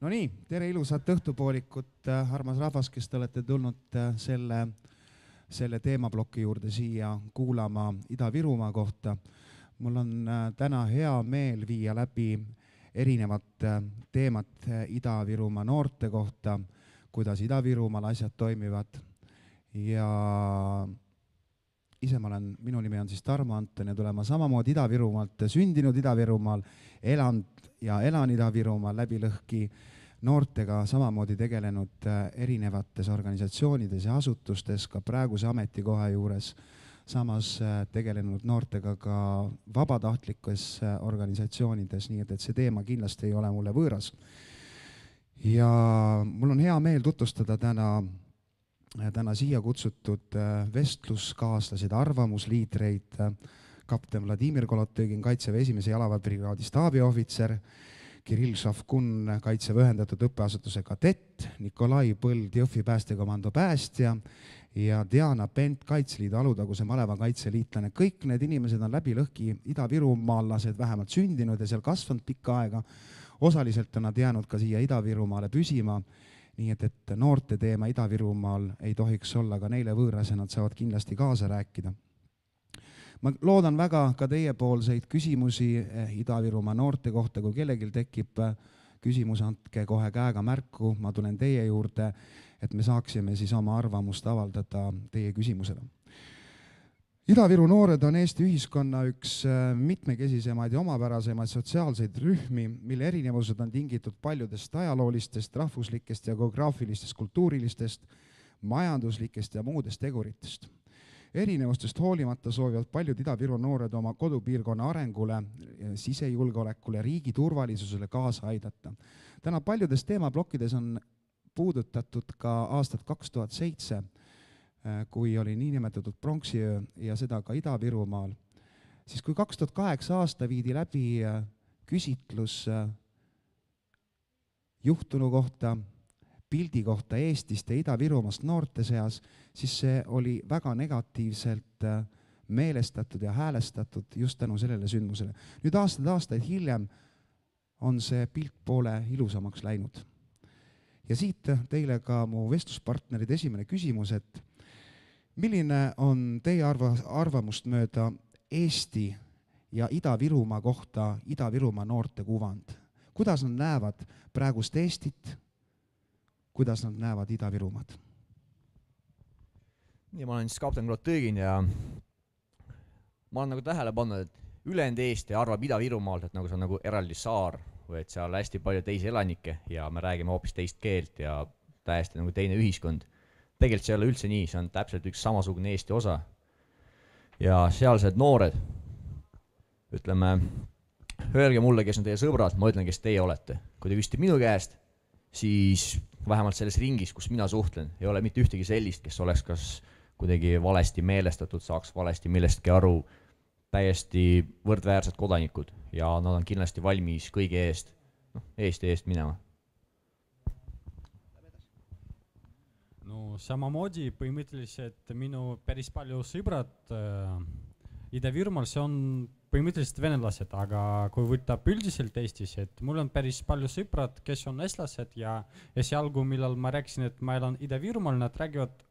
No nii, tere ilusat õhtupoolikut, armas rahvas, kes te olete tulnud selle teemaploki juurde siia kuulama Ida-Virumaa kohta. Mul on täna hea meel viia läbi erinevad teemad Ida-Virumaa noorte kohta, kuidas Ida-Virumaal asjad toimivad. Ja ise minu nimi on siis Tarmo Anton ja tulema samamoodi Ida-Virumaalt, sündinud Ida-Virumaal, elan Ida-Virumaal läbi lõhki noortega samamoodi tegelenud erinevates organisatsioonides ja asutustes, ka praeguse ametikoha juures, samas tegelenud noortega ka vabatahtlikes organisatsioonides, nii et see teema kindlasti ei ole mulle võõras. Ja mul on hea meel tutvustada täna siia kutsutud vestluskaaslased, arvamusliidreid, kapten Vladimir Kolotõgin, Kaitseväe 1. jalaväebrigaadi staabiohvitser, Kirill Šavkun, Kaitseväe ühendatud õppeasutuse kadett, Nikolai Põld, Jõhvi päästekomando päästja ja Diana Pent, Kaitseliidu Alutaguse maleva kaitseliitlane. Kõik need inimesed on läbi lõhki Ida-Virumaalased, vähemalt sündinud ja seal kasvanud pikka aega. Osaliselt on nad jäänud ka siia Ida-Virumaale püsima, nii et noorte teema Ida-Virumaal ei tohiks olla ka neile võõras ja nad saavad kindlasti kaasa rääkida. Ma loodan väga ka teiepoolseid küsimusi Ida-Virumaa noorte kohta, kui kellelgi tekib küsimus, andke kohe käega märku, ma tulen teie juurde, et me saaksime siis oma arvamust avaldada teie küsimusele. Ida-Viru noored on Eesti ühiskonna üks mitmekesisemaid ja omapärasemaid sotsiaalseid rühmi, mille erinevused on tingitud paljudest ajaloolistest, rahvuslikest ja geograafilistest, kultuurilistest, majanduslikest ja muudest teguritest. Erinevustest hoolimata soovivad paljud Ida-Viru noored oma kodupiirkonna arengule, sisejulgeolekule, riigi turvalisusele kaasa aidata. Täna paljudes teemablokkides on puudutatud ka aastat 2007, kui oli niinimetatud pronksiöö ja seda ka Ida-Virumaal. Siis kui 2008 aasta viidi läbi küsitlus juhtunu kohta, pildi kohta Eestist ja Ida-Virumaast noorte seas, siis see oli väga negatiivselt meelestatud ja häälestatud just tänu sellele sündmusele. Nüüd aastaid hiljem on see pilt poole ilusamaks läinud. Ja siit teile ka mu vestluspartnerid esimene küsimus, et milline on teie arvamust mööda Eesti ja Ida-Virumaa kohta Ida-Virumaa noorte kuvand? Kuidas nad näevad praegust Eestit? Kuidas nad näevad Ida-Virumaad? Nii, ma olen siis kapten Kolotõgin ja ma olen tähele pannud, et ülejäänud Eesti arvab Ida-Virumaalt, et see on nagu eraldi saar või et seal hästi palju teisi elanikke ja me räägime hoopis teist keelt ja täiesti nagu teine ühiskond. Tegelikult see ei ole üldse nii, see on täpselt üks samasugune Eesti osa. Ja sealsed noored, ütleme, öelge mulle, kes on teie sõbrad, ma ütlen, kes teie olete. Kui te küsite minu käest, siis vähemalt selles ringis, kus mina suhtlen, ei ole mitte ühtegi sellist, kes oleks kas kuidagi valesti meelestatud, saaks valesti millestki aru, täiesti võrdväärsed kodanikud ja nad on kindlasti valmis kõigi eest, Eesti eest minema. No samamoodi põhimõtteliselt minu päris palju sõbrad Ida-Virumaal, see on põhimõtteliselt venelased, aga kui võtab üldiselt Eestis, et mul on päris palju sõbrad, kes on eestlased ja esialgu, millal ma rääkisin, et ma elan Ida-Virumaal, nad räägivad,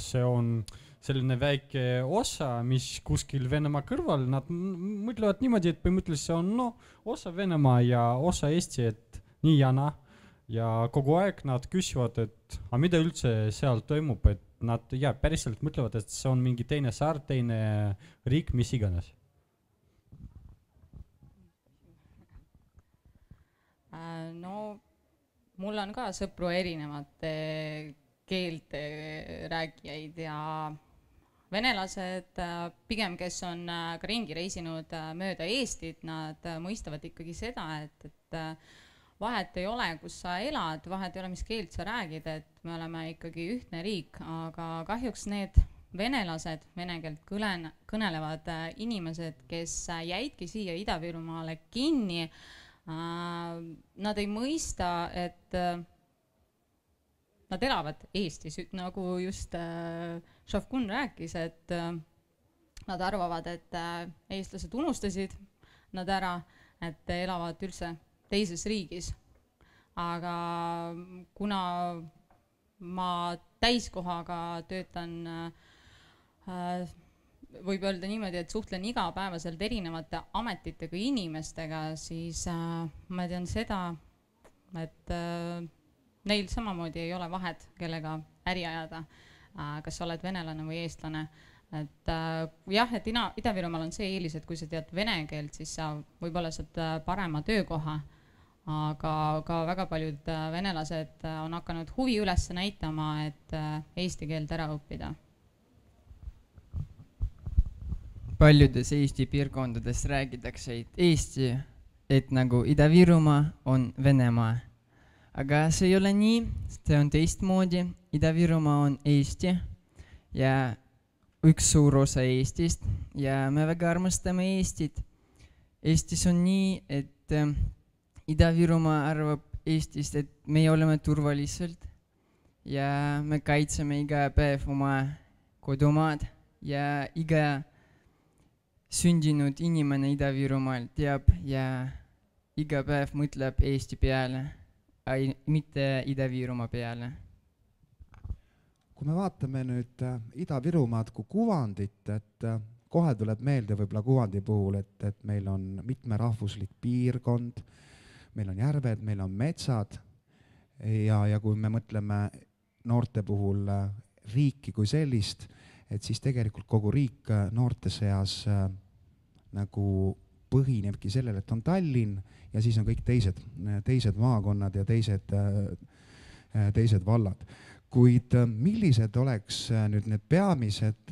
see on selline väike osa, mis kuskil Venemaa kõrval, nad mõtlevad niimoodi, et põhimõtteliselt see on osa Venemaa ja osa Eesti, et nii ja naa. Ja kogu aeg nad küsivad, et mida üldse seal toimub, et nad päriselt mõtlevad, et see on mingi teine saar, teine riik, mis iganes. No, mul on ka sõpru erinevate keelte rääkijaid ja venelased, pigem kes on ka ringi reisinud mööda Eestit, nad mõistavad ikkagi seda, et vahet ei ole, kus sa elad, vahet ei ole, mis keelt sa räägid, et me oleme ikkagi ühtne riik, aga kahjuks need venelased, vene keelt kõnelevad inimesed, kes jäidki siia Ida-Virumaale kinni, nad ei mõista, et nad elavad Eestis, nagu just Šavkun rääkis, et nad arvavad, et eestlased unustasid nad ära, et elavad üldse teises riigis. aga kuna ma täiskohaga töötan, võib öelda niimoodi, et suhtlen igapäevaselt erinevate ametitega inimestega, siis ma tean seda, et neil samamoodi ei ole vahet, kellega äri ajada, kas sa oled venelane või eestlane. Et jah, et Ida-Virumaal on see eelis, et kui sa tead vene keelt, siis sa võib-olla saad parema töökoha, aga ka väga paljud venelased on hakanud huvi üles näitama, et eesti keelt ära õppida. Paljudes Eesti piirkondades räägitakse Eesti, et nagu Ida-Virumaa on Venemaa. Aga see ei ole nii, see on teistmoodi. Ida-Virumaa on Eesti ja üks suur osa Eestist ja me väga armastame Eestit. Eestis on nii, et Ida-Virumaa arvab Eestist, et me oleme turvaliselt ja me kaitseme iga päev oma kodumaad ja iga sündinud inimene Ida-Virumaal teab ja iga päev mõtleb Eesti peale, mitte Ida-Virumaa peale. Kui me vaatame nüüd Ida-Virumaad kui kuvandit, et kohe tuleb meelde võib-olla kuvandi puhul, et meil on mitmerahvuslik piirkond, meil on järved, meil on metsad ja kui me mõtleme noorte puhul riiki kui sellist, et siis tegelikult kogu riik noorte seas nagu põhinebki sellele, et on Tallinn ja siis on kõik teised maakonnad ja teised vallad. Kuid millised oleks nüüd need peamised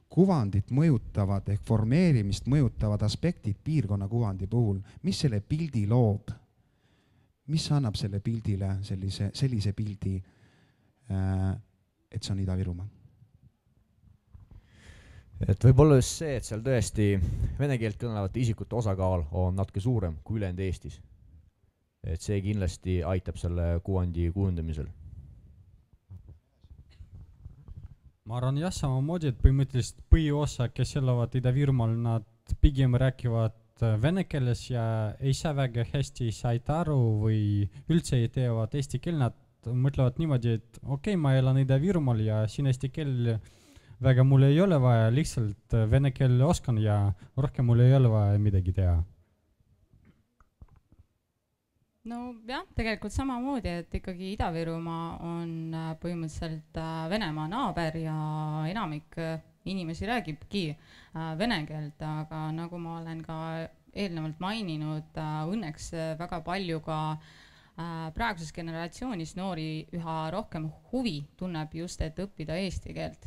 kuvandit mõjutavad ehk formeerimist mõjutavad aspektid piirkonna kuvandi puhul? Mis selle pildi loob? Mis annab selle pildile sellise pildi, et see on Ida-Virumaa? Et võib-olla just see, et seal tõesti vene keelt kõnelevate isikute osakaal on natuke suurem kui ülejäänud Eestis. Et see kindlasti aitab selle kuvandi kujundamisel. Ma arvan jah, samamoodi, et põhimõtteliselt põhiosa, kes elavad Ida-Virumaal, nad pigem rääkivad vene keeles ja ei saa väga hästi said aru või üldse ei teevad eesti keel. Nad mõtlevad niimoodi, et okei, ma elan Ida-Virumaal ja siin eesti keel väga mul ei ole vaja, lihtsalt vene keel oskan ja rohkem mul ei ole vaja midagi teha. No jah, tegelikult samamoodi, et ikkagi Ida-Virumaa on põhimõtteliselt Venemaa naaber ja enamik inimesi räägibki vene keelt, aga nagu ma olen ka eelnevalt maininud, õnneks väga palju ka praeguses generatsioonis noori üha rohkem huvi tunneb just, et õppida eesti keelt.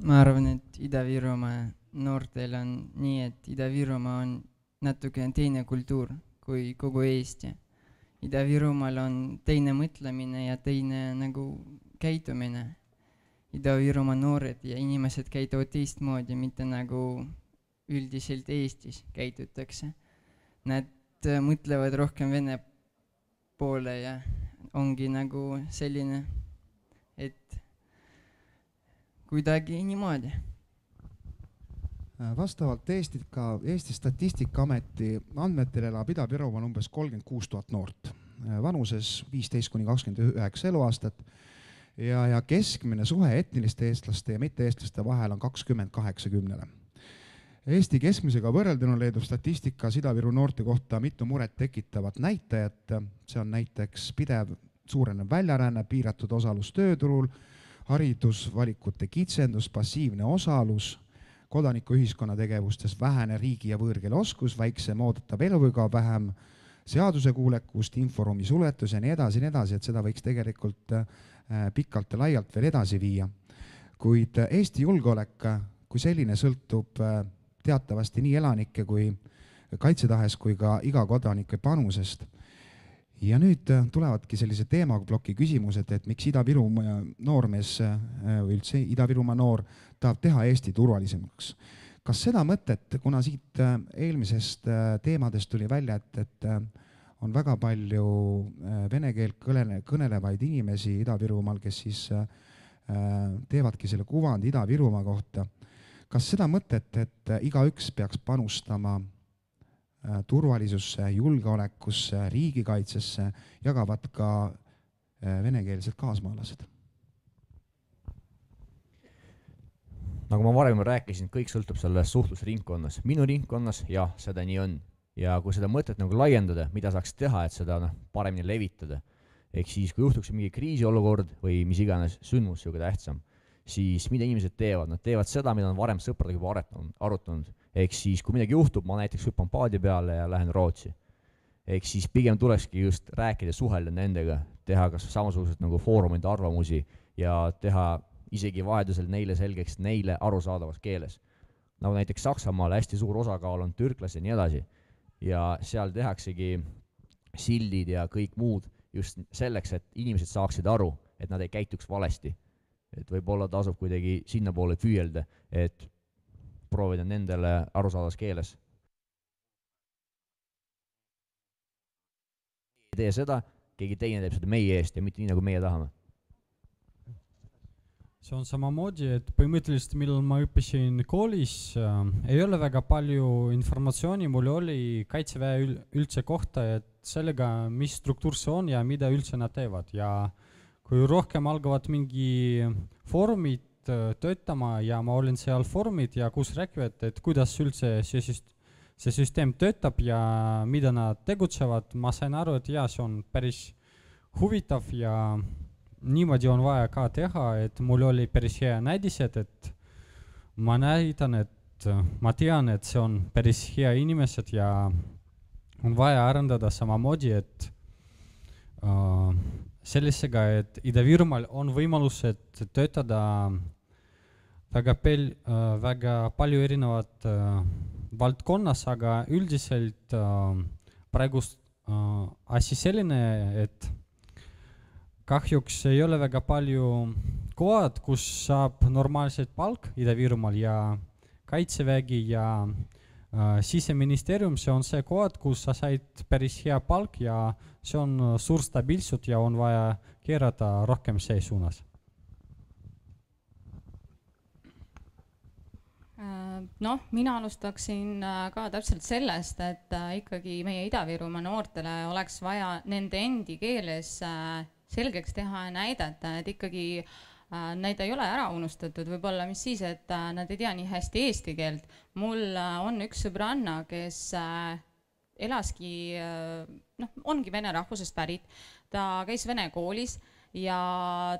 Ma arvan, et Ida-Virumaa noortel on nii, et Ida-Virumaa on natuke teine kultuur kui kogu Eesti. Ida-Virumaal on teine mõtlemine ja teine nagu käitumine. Ida-Virumaa noored ja inimesed käituvad teistmoodi, mitte nagu üldiselt Eestis käitutakse. Nad mõtlevad rohkem vene poole ja ongi nagu selline, et kuidagi niimoodi. Vastavalt Eesti Statistikaameti andmetel elab Ida-Virumaal umbes 36 000 noort, vanuses 15–29 eluaastat ja keskmine suhe etniliste eestlaste ja mitte-eestlaste vahel on 20–80. Eesti keskmisega võrrelduna leidub statistikas Ida-Viru noorte kohta mitu muret tekitavat näitajat. See on näiteks pidev suurenev väljaränne, piiratud osalus tööturul, haridusvalikute kitsendus, passiivne osalus, kodanikuühiskonna tegevustes vähene riigi- ja võõrkeele oskus, väiksem oodatav eluiga, vähem seadusekuulekust, inforuumi suletus ja nii edasi, et seda võiks tegelikult pikalt ja laialt veel edasi viia. Kuid Eesti julgeolek kui selline sõltub teatavasti nii elanike kui kaitsetahes kui ka iga kodanike panusest. Ja nüüd tulevadki sellise teemaploki küsimused, et miks Ida-Virumaa noormees või üldse Ida-Virumaa noor tahab teha Eesti turvalisemaks. Kas seda mõtet, kuna siit eelmisest teemadest tuli välja, et on väga palju vene keelt kõnelevaid inimesi Ida-Virumaal, kes siis teevadki selle kuvandi Ida-Virumaa kohta. Kas seda mõtet, et igaüks peaks panustama turvalisusse, julgeolekusse, riigikaitsesse jagavad ka venekeelsed kaasmaalased. Nagu ma varem rääkisin, kõik sõltub selles suhtlusringkonnas. Minu ringkonnas, jah, seda nii on. Ja kui seda mõtet nagu laiendada, mida saaks teha, et seda paremini levitada, ehk siis kui juhtuks mingi kriisiolukord või mis iganes sündmus siuke tähtsam, siis mida inimesed teevad? Nad teevad seda, mida on varem sõpradega juba arutanud. Ehk siis kui midagi juhtub, ma näiteks hüppan paadi peale ja lähen Rootsi. Ehk siis pigem tulekski just rääkida, suhelda nendega, teha kas samasugused nagu foorumide arvamusi ja teha isegi vaheldusel neile selgeks neile arusaadavas keeles. Nagu näiteks Saksamaal hästi suur osakaal on türklasi ja nii edasi. Ja seal tehaksegi sildid ja kõik muud just selleks, et inimesed saaksid aru, et nad ei käituks valesti. Et võib-olla tasub kuidagi sinna poole püüelda, et proovida nendele arusaadavas keeles. Ei tee seda, keegi teine teeb seda meie eest ja mitte nii, nagu meie tahame. See on samamoodi, et põhimõtteliselt, millal ma õppisin koolis, ei ole väga palju informatsiooni, mul oli kaitseväe üldse kohta, et sellega, mis struktuur see on ja mida üldse nad teevad. Ja kui rohkem algavad mingi foorumid töötama ja ma olin seal foorumid ja kus rääkivad, et kuidas üldse see süsteem töötab ja mida nad tegutsevad, ma sain aru, et see on päris huvitav ja niimoodi on vaja ka teha, et mul oli päris hea näidised, et ma näitan, et ma tean, et see on päris hea inimesed ja on vaja arendada samamoodi, et sellisega, et Ida-Virumaal on võimalus, et töötada väga palju erinevat valdkonnas, aga üldiselt praegust asi selline, et kahjuks ei ole väga palju kohad, kus saab normaalset palk Ida-Virumaal ja kaitsevägi ja siseministeerium, see on see kohad, kus sa said päris hea palk ja see on suur stabiilsust ja on vaja keerata rohkem see suunas. Mina alustaksin ka täpselt sellest, et ikkagi meie Ida-Virumaa noortele oleks vaja nende endi keeles selgeks teha ja näidata, et ikkagi neid ei ole ära unustatud, võib-olla mis siis, et nad ei tea nii hästi eesti keelt. Mul on üks sõbranna, kes elaski, ongi vene rahvusest pärit, ta käis vene koolis ja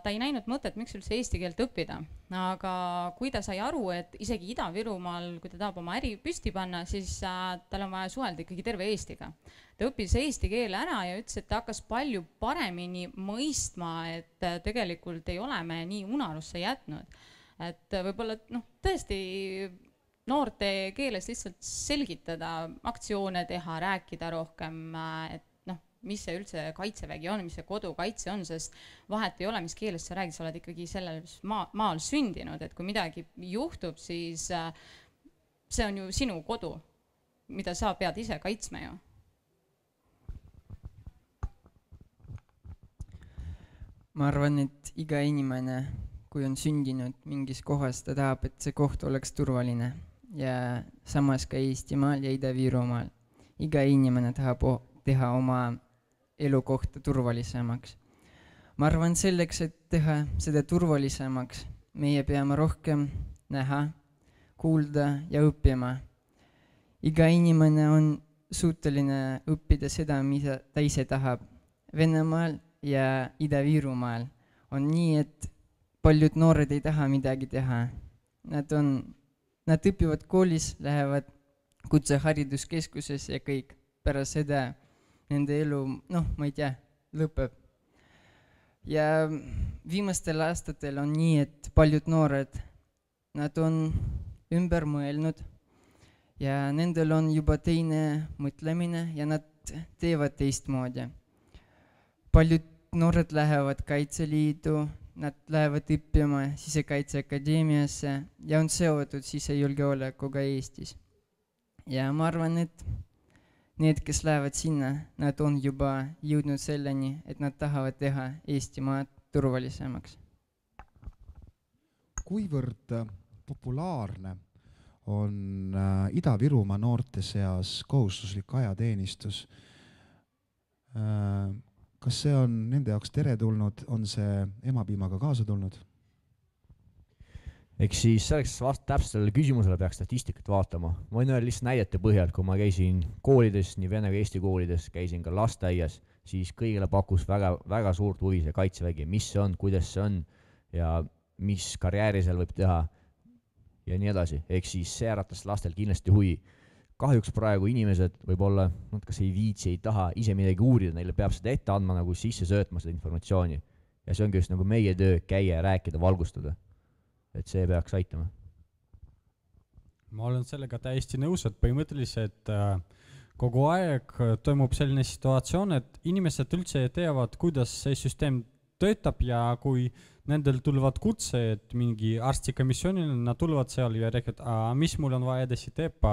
ta ei näinud mõtet, miks üldse eesti keelt õppida. Aga kui ta sai aru, et isegi Ida-Virumaal, kui ta tahab oma äri püsti panna, siis tal on vaja suhelda ikkagi terve Eestiga. Ta õppis eesti keele ära ja ütles, et ta hakkas palju paremini mõistma, et tegelikult ei ole me nii unarusse jätnud. Et võib-olla tõesti noorte keeles lihtsalt selgitada, aktsioone teha, rääkida rohkem, et mis see üldse kaitsevägi on, mis see kodukaitse on, sest vahet ei ole, mis keeles sa räägid, sa oled ikkagi sellel maal sündinud, et kui midagi juhtub, siis see on ju sinu kodu, mida sa pead ise kaitsma ju. Ma arvan, et iga inimene, kui on sündinud mingis kohas, ta tahab, et see koht oleks turvaline ja samas ka Eestimaal ja Ida-Virumaal. Iga inimene tahab teha oma elukohta turvalisemaks. Ma arvan, selleks, et teha seda turvalisemaks, meie peame rohkem näha, kuulda ja õppima. Iga inimene on suuteline õppida seda, mida ta ise tahab. Venemaal ja Ida-Virumaal on nii, et paljud noored ei taha midagi teha. Nad õpivad koolis, lähevad kutsehariduskeskuses ja kõik. Pärast seda nende elu, ma ei tea, lõpeb. Ja viimastel aastatel on nii, et paljud noored, nad on ümber mõelnud ja nendel on juba teine mõtlemine ja nad teevad teistmoodi. Paljud noored lähevad Kaitseliidu, nad lähevad õppima Sisekaitseakadeemiasse ja on seotud sisejulgeolekuga Eestis. Ja ma arvan, et need, kes lähevad sinna, nad on juba jõudnud selleni, et nad tahavad teha Eestimaad turvalisemaks. Kuivõrd populaarne on Ida-Virumaa noorte seas kohustuslik ajateenistus. Kas see on nende jaoks teretulnud, on see emapiimaga kaasa tulnud? Eks siis selleks vast täpselt sellele küsimusele peaks statistikat vaatama. Ma võin öelda lihtsalt näidete põhjal, kui ma käisin koolides, nii vene kui eesti koolides, käisin ka lasteaias, siis kõigile pakkus väga suurt huvi see kaitsevägi, mis see on, kuidas see on ja mis karjääri seal võib teha ja nii edasi. Ehk siis see äratas lastel kindlasti huvi. Kahjuks praegu inimesed võib-olla, nad kas ei viitsi, ei taha ise midagi uurida, neile peab seda ette andma nagu sisse söötma seda informatsiooni. Ja see ongi just nagu meie töö käia, rääkida, valgustada. Et see peaks aitama. Ma olen sellega täiesti nõus, et põhimõtteliselt kogu aeg toimub selline situatsioon, et inimesed üldse teavad, kuidas see süsteem töötab ja kui nendel tulevad kutse, et mingi arstikomisjonil, nad tulevad seal ja räägivad, mis mul on vaja edasi teeb,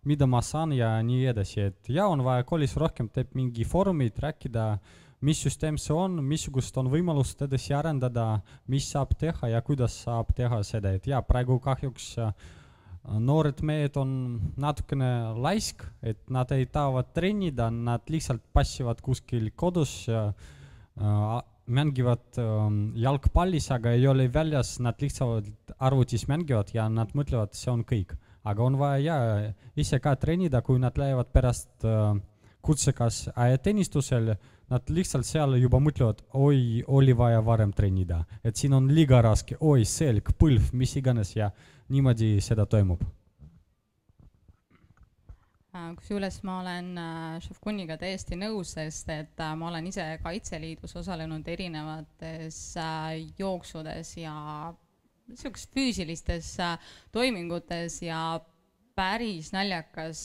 mida ma saan ja nii edasi. Et ja on vaja koolis rohkem teeb mingi foorumid, rääkida, mis süsteem see on, missugust on võimalust edasi arendada, mis saab teha ja kuidas saab teha seda. Et ja praegu kahjuks noored mehed on natukene laisk, et nad ei tahavad treenida, nad lihtsalt passivad kuskil kodus, mängivad jalgpallis, aga ei ole väljas, nad lihtsalt arvutis mängivad ja nad mõtlevad, see on kõik. Aga on vaja ise ka treenida, kui nad lähevad pärast kutsekas ajateenistusel, nad lihtsalt seal juba mõtlevad, oi, oli vaja varem treenida, et siin on liiga raske, oi, selg, põlv, mis iganes ja niimoodi seda toimub. Kusjuures ma olen Šefkuniga täiesti nõus, sest et ma olen ise Kaitseliidus osalenud erinevates jooksudes ja füüsilistes toimingutes ja päris naljakas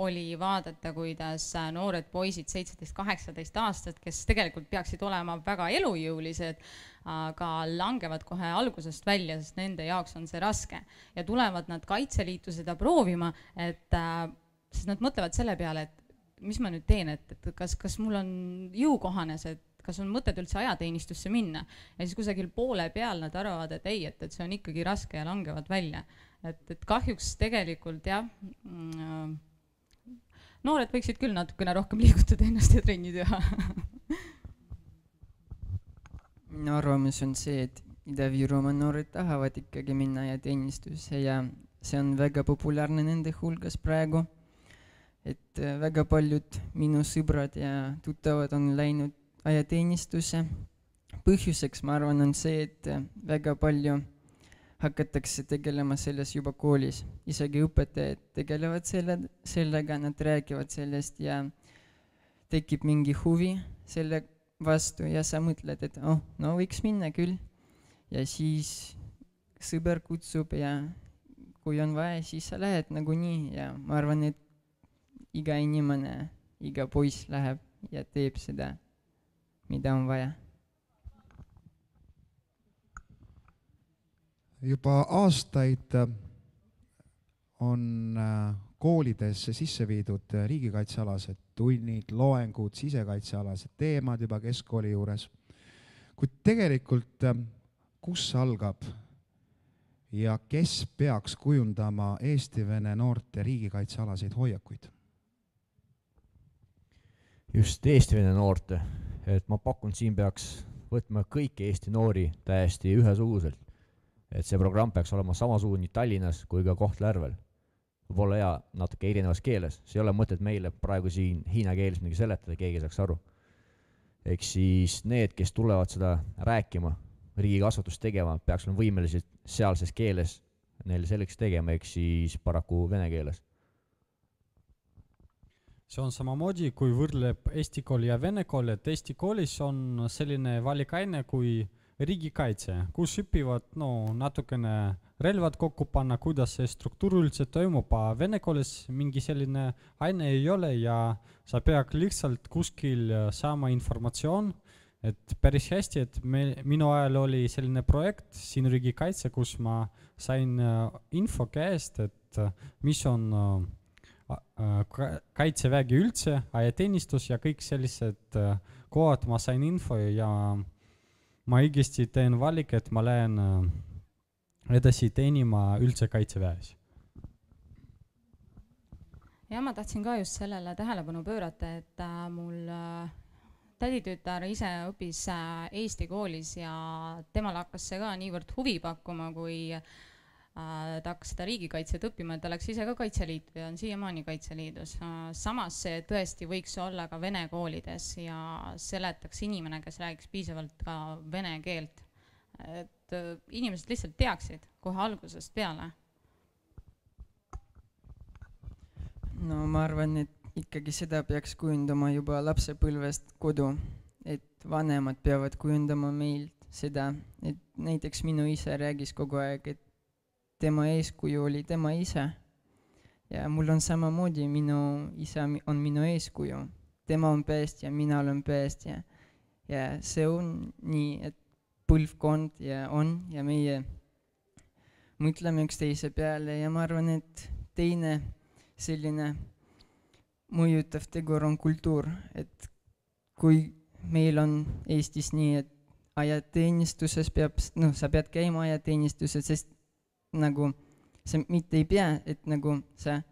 oli vaadata, kuidas noored poisid 17-18 aastat, kes tegelikult peaksid olema väga elujõulised, aga langevad kohe algusest välja, sest nende jaoks on see raske. Ja tulevad nad Kaitseliitu seda proovima, sest nad mõtlevad selle peale, et mis ma nüüd teen, et kas mul on jõukohane see, kas on mõtted üldse ajateenistusse minna. Ja siis kusagil poole peal nad arvavad, et ei, et see on ikkagi raske ja langevad välja. Et kahjuks tegelikult jah, noored võiksid küll natukene rohkem liigutada ennast ja trenni teha. Minu arvamus on see, et Ida-Virumaa noored tahavad ikkagi minna ajateenistusse ja see on väga populaarne nende hulgas praegu. Et väga paljud minu sõbrad ja tuttavad on läinud ajateenistusse. Põhjuseks ma arvan on see, et väga palju hakatakse tegelema selles juba koolis. Isegi õpetajad tegelevad sellega, nad räägivad sellest ja tekib mingi huvi selle vastu ja sa mõtled, et no võiks minna küll. Ja siis sõber kutsub ja kui on vaja, siis sa lähed nagunii ja ma arvan, et iga inimene, iga poiss läheb ja teeb seda, mida on vaja. Juba aastaid on koolidesse sisse viidud riigikaitsealased tunnid, loengud, sisekaitsealased teemad juba keskkooli juures. Kuid tegelikult, kus algab ja kes peaks kujundama Eesti-Vene noorte riigikaitsealaseid hoiakuid? Just Eesti-Vene noorte, et ma pakun, siin peaks võtma kõiki Eesti noori täiesti ühesuguselt. Et see programm peaks olema samasugune nii Tallinnas kui ka Kohtla-Järvel. Võib-olla ja natuke erinevas keeles. See ei ole mõtet meile praegu siin hiina keeles midagi seletada, keegi saaks aru. Ehk siis need, kes tulevad seda rääkima, riigikasvatust tegema, peaks olema võimelised sealses keeles neile selleks tegema, ehk siis paraku vene keeles. See on samamoodi, kui võrdleb Eesti kooli ja vene kooli, et Eesti koolis on selline valikaine kui riigikaitse, kus õpivad natukene relvad kokku panna, kuidas see struktuur üldse toimub, vene koolis mingi selline aine ei ole ja sa pead lihtsalt kuskil saama informatsioon, et päris hästi, et minu ajal oli selline projekt siin riigikaitse, kus ma sain info käest, et mis on kaitsevägi üldse, ajateenistus ja kõik sellised kohad ma sain info ja ma õigesti teen valik, et ma lähen edasi teenima üldse kaitseväes. ja ma tahtsin ka just sellele tähelepanu pöörata, et mul täditütar ise õppis Eesti koolis ja temal hakkas see ka niivõrd huvi pakkuma, kui ta hakkas seda riigikaitset õppima, et ta läks ise ka Kaitseliitu ja on siiamaani Kaitseliidus. Samas see tõesti võiks olla ka vene koolides ja seletaks inimene, kes räägiks piisavalt ka vene keelt, et inimesed lihtsalt teaksid kohe algusest peale. No ma arvan, et ikkagi seda peaks kujundama juba lapsepõlvest kodu, et vanemad peavad kujundama meilt seda, et näiteks minu isa räägis kogu aeg, et tema eeskuju oli tema isa ja mul on samamoodi, minu isa on minu eeskuju, tema on päästja, mina olen päästja ja see on nii, et põlvkond ja meie mõtleme üksteise peale ja ma arvan, et teine selline mõjutav tegur on kultuur, et kui meil on Eestis nii, et ajateenistuses sa pead käima ajateenistuses, sest nagu sa mitte ei pea, et nagu sa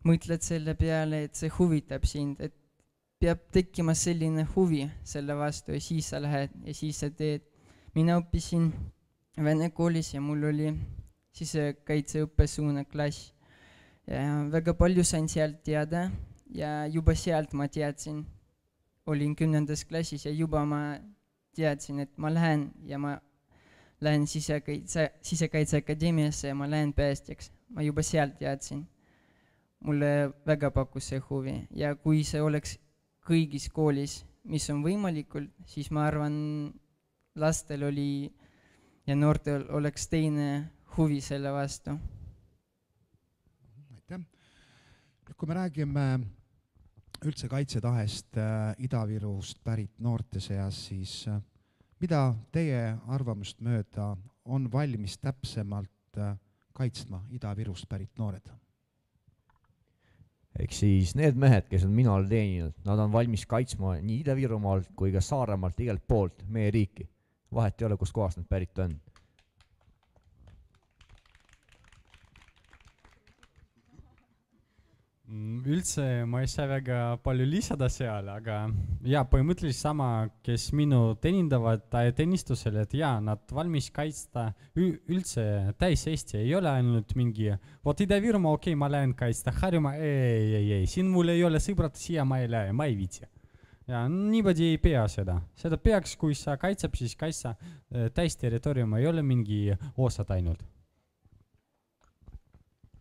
mõtled selle peale, et see huvitab sind, et peab tekkima selline huvi selle vastu ja siis sa lähed ja siis sa teed. Mina õppisin vene koolis ja mul oli sisekaitseõppesuuna klass ja väga palju sain sealt teada ja juba sealt ma teadsin, olin 10. klassis ja juba ma teadsin, et ma lähen Sisekaitseakadeemiasse ja ma lähen päästjaks. Ma juba sealt teadsin. Mulle väga pakkus see huvi ja kui see oleks kõigis koolis, mis on võimalikult, siis ma arvan, lastel oli ja noortel oleks teine huvi selle vastu. Aitäh. Kui me räägime üldse kaitsetahest Ida-Virust pärit noorte seas, siis mida teie arvamust mööda on valmis täpsemalt kaitsma Ida-Virust pärit noored? Ehk siis need mehed, kes on mina teeninud, nad on valmis kaitsma nii Ida-Virumaalt kui ka Saaremaalt igalt poolt meie riiki. Vahet ei ole, kust kohast nad pärit on. Üldse ma ei saa väga palju lisada seal, aga põhimõtteliselt sama, kes minu teenindavad teenistusel, et nad valmis kaitsta üldse täis Eesti, ei ole ainult mingi, vot Ida-Virumaa, okei, ma lähen kaitsta Harjumaa, ei, siin mul ei ole sõbrad, siia ma ei lähe, ma ei viitsi. Ja niimoodi ei pea seda. Seda peaks, kui sa kaitseb, siis kaitsa täis territoorium, ei ole mingi osad ainult.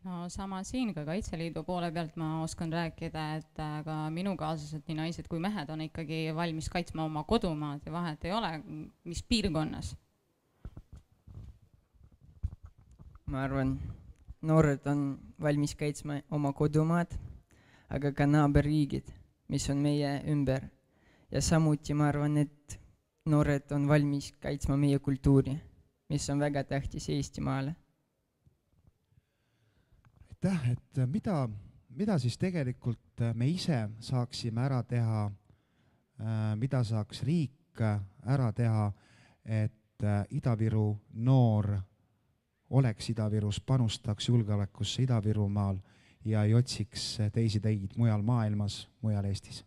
No sama siin ka Kaitseliidu poole pealt ma oskan rääkida, et ka minu kaaslased, nii naised kui mehed on ikkagi valmis kaitsma oma kodumaad ja vahet ei ole, mis piirkonnas. Ma arvan, noored on valmis kaitsma oma kodumaad, aga ka naaberriigid, mis on meie ümber. Ja samuti ma arvan, et noored on valmis kaitsma meie kultuuri, mis on väga tähtis Eestimaale. Et mida siis tegelikult me ise saaksime ära teha, mida saaks riik ära teha, et Ida-Viru noor oleks Ida-Virus, panustaks julgeolekusse Ida-Virumaal ja ei otsiks teisi teid mujal maailmas, mujal Eestis?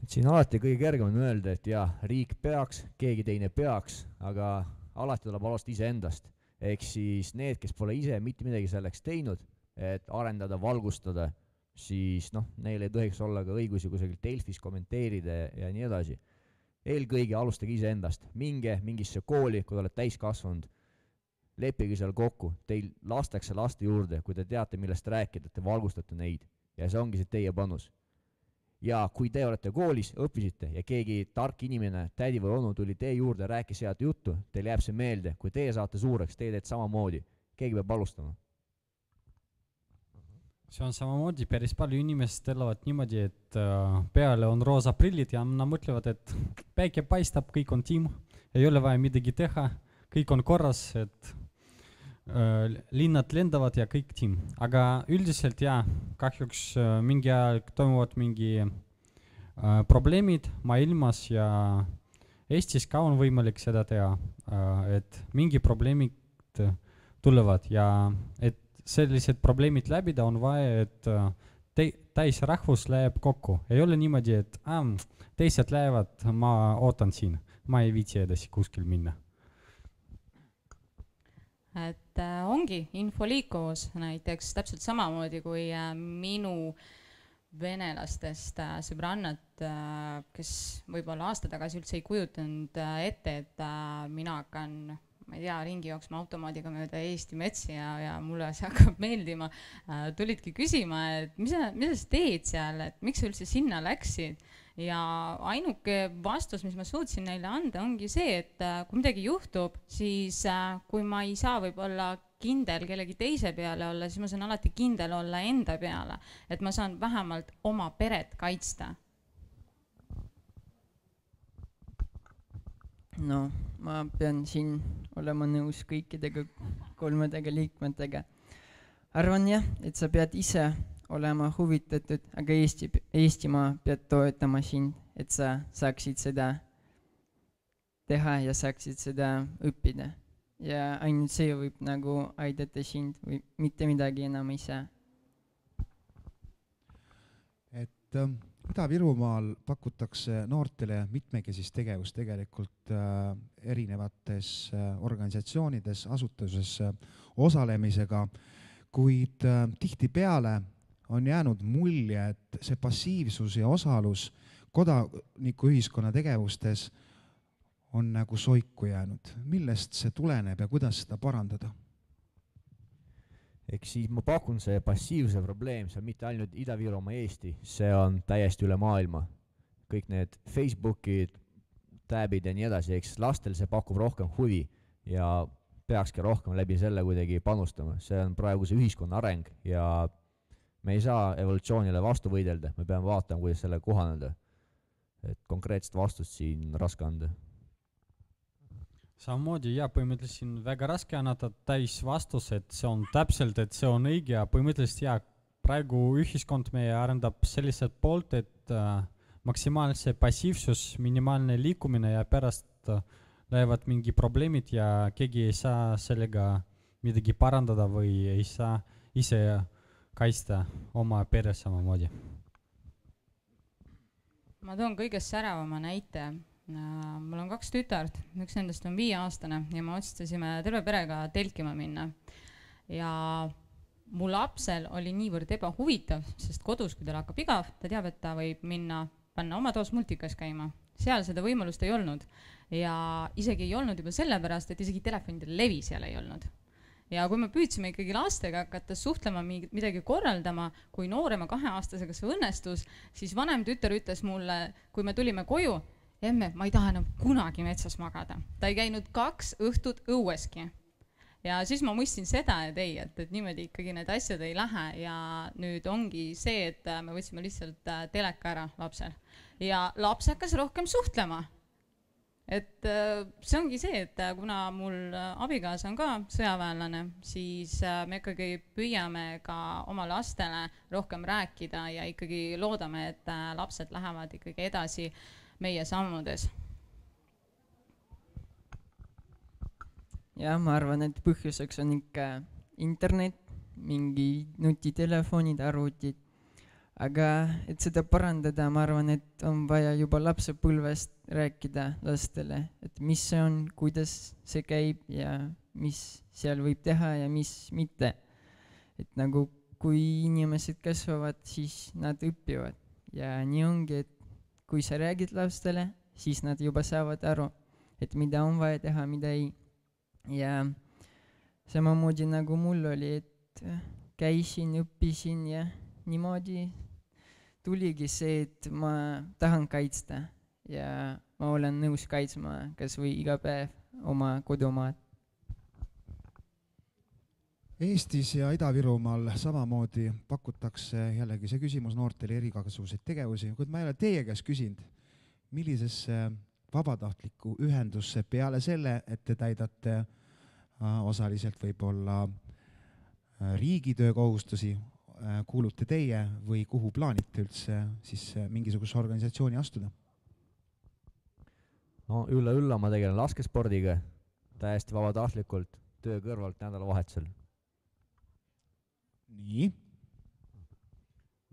Siin alati kõige kergem on öelda, et riik peaks, keegi teine peaks, aga alati tuleb alustada iseendast. Ehk siis need, kes pole ise mitte midagi selleks teinud, et arendada, valgustada, siis neil ei tohiks olla ka õigusi kusagil Delfis kommenteerida ja nii edasi. Eelkõige alustage iseendast. Minge mingisse kooli, kui te olete täiskasvanud, leppige seal kokku, teil lastakse laste juurde, kui te teate, millest rääkida, te valgustate neid ja see ongi see teie panus. Ja kui te olete koolis, õppisite ja keegi tark inimene, tädi või onu tuli teie juurde ja rääkis head juttu, teil jääb see meelde, kui teie saate suureks, teie teed samamoodi. Keegi peab alustama. See on samamoodi, päris palju inimesed elavad niimoodi, et peale on roosa prillid ja nad mõtlevad, et päike paistab, kõik on tiim, ei ole vaja midagi teha, kõik on korras, et linnad lendavad ja kõik tiim. Aga üldiselt kahjuks mingi aeg toimuvad mingi probleemid maailmas ja Eestis ka on võimalik seda teha, et mingi probleemid tulevad ja et sellised probleemid läbida, on vaja, et täisrahvus läheb kokku. Ei ole niimoodi, et teised lähevad, ma ootan siin. Ma ei viitsi edasi kuskil minna. Et ongi infoliikuvus näiteks täpselt samamoodi kui minu venelastest sõbrannad, kes võib-olla aasta tagasi üldse ei kujutanud ette, et mina hakkan, ma ei tea, ringi jooksma automaadiga mööda Eesti metsi ja mulle see hakkab meeldima, tulidki küsima, et mis sa teed seal, et miks sa üldse sinna läksid. Ja ainuke vastus, mis ma suutsin neile anda, ongi see, et kui midagi juhtub, siis kui ma ei saa võib-olla kindel kellegi teise peale olla, siis ma saan alati kindel olla enda peale, et ma saan vähemalt oma peret kaitsta. No, ma pean siin olema nõus kõikidega 3 liikmetega. Arvan jah, et sa pead ise olema huvitatud, aga Eestimaa pead toetama sind, et sa saaksid seda teha ja saaksid seda õppida. Ja ainult see võib nagu aidata sind või mitte midagi enam ei saa. Et Ida-Virumaal pakutakse noortele mitmekesist tegevust tegelikult erinevates organisatsioonides, asutuses osalemisega, kuid tihtipeale on jäänud mulje, et see passiivsus ja osalus kodanikuühiskonna tegevustes on nagu soiku jäänud. Millest see tuleneb ja kuidas seda parandada? Eks siis ma pakun see passiivse probleem, see on mitte ainult Ida-Virumaa Eesti, see on täiesti üle maailma. Kõik need Facebookid, tabid ja nii edasi, eks lastel see pakub rohkem huvi ja peakski rohkem läbi selle kuidagi panustama. See on praegu see ühiskonna areng ja me ei saa evolutsioonile vastu võidelda, me peame vaatama, kuidas selle kohaneda. Et konkreetset vastust siin raske anda. Samamoodi ja põhimõtteliselt siin väga raske annata täis vastus, et see on täpselt, et see on õige ja põhimõtteliselt ja praegu ühiskond meie arendab sellised poolt, et maksimaalse passiivsus, minimaalne liikumine ja pärast lähevad mingi probleemid ja keegi ei saa sellega midagi parandada või ei saa ise kaitsta oma pere samamoodi. Ma toon kõigest säravama näite. Mul on 2 tütart, üks nendest on 5-aastane ja me otsustasime terve perega telkima minna. Ja mu lapsel oli niivõrd ebahuvitav, sest kodus, kui tal hakkab igav, ta teab, et ta võib minna, panna oma toos multikas käima. Seal seda võimalust ei olnud. Ja isegi ei olnud juba sellepärast, et isegi telefonide levi seal ei olnud. Ja kui me püüdsime ikkagi lastega hakata suhtlema, midagi korraldama, kui noorema 2-aastasega see õnnestus, siis vanem tütar ütles mulle, kui me tulime koju, emme, ma ei taha enam kunagi metsas magada. Ta ei käinud 2 õhtut õueski. Ja siis ma mõistsin seda, et ei, et niimoodi ikkagi need asjad ei lähe ja nüüd ongi see, et me võtsime lihtsalt teleka ära lapsel. Ja laps hakkas rohkem suhtlema. Et see ongi see, et kuna mul abikaasa on ka sõjaväelane, siis me ikkagi püüame ka oma lastele rohkem rääkida ja ikkagi loodame, et lapsed lähevad ikkagi edasi meie sammudes. Ja ma arvan, et põhjuseks on ikka internet, mingi nutitelefonid, arvutid. Aga et seda parandada, ma arvan, et on vaja juba lapsepõlvest rääkida lastele, et mis see on, kuidas see käib ja mis seal võib teha ja mis mitte. Et nagu kui inimesed kasvavad, siis nad õpivad. Ja nii ongi, et kui sa räägid lastele, siis nad juba saavad aru, et mida on vaja teha, mida ei. Ja samamoodi nagu mul oli, et käisin, õppisin ja niimoodi tuligi see, et ma tahan kaitsta ja ma olen nõus kaitsma kas või iga päev oma kodumaad. Eestis ja Ida-Virumaal samamoodi pakutakse jällegi see küsimus noortele erigasuguseid tegevusi, kuid ma ei ole teie käest küsinud, millisesse vabatahtliku ühendusse peale selle, et te täidate osaliselt võib-olla riigitöö kohustusi, kuulute teie või kuhu plaanite üldse siis mingisuguse organisatsiooni astuda? No ülla ma tegelen laskespordiga täiesti vabatahtlikult töö kõrvalt nädalavahetusel. nii.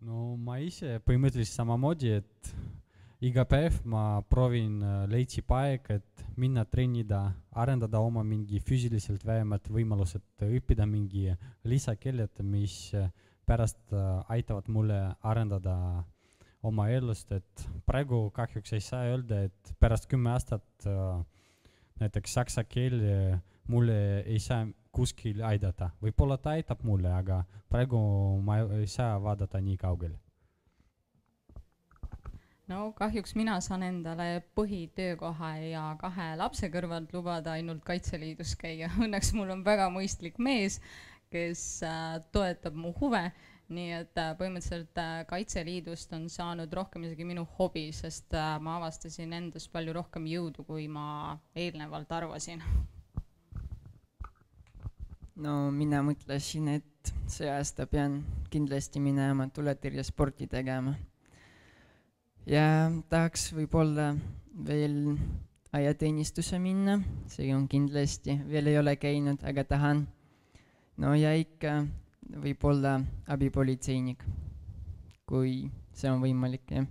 no ma ise põhimõtteliselt samamoodi, et iga päev ma proovin leitsib aeg, et minna trennida, arendada oma mingi füüsiliselt vähemalt võimalused õppida mingi lisakeeled, mis pärast aitavad mulle arendada oma elust, et praegu kahjuks ei saa öelda, et pärast 10 aastat näiteks saksa keel mulle ei saa kuskil aidata. Võib-olla ta aitab mulle, aga praegu ma ei saa vaadata nii kaugele. No kahjuks mina saan endale põhitöökoha ja 2 lapse kõrvalt lubada ainult Kaitseliidus käia. Õnneks mul on väga mõistlik mees, kes toetab mu huve, nii et põhimõtteliselt Kaitseliidust on saanud rohkem isegi minu hobi, sest ma avastasin endast palju rohkem jõudu, kui ma eelnevalt arvasin. No mina mõtlesin, et see aasta pean kindlasti minema tuletõrjesporti tegema. Ja tahaks võib-olla veel ajateenistuse minna, see on kindlasti, veel ei ole käinud, aga tahan. No ja ikka võib-olla abipolitseinik, kui see on võimalik, jah.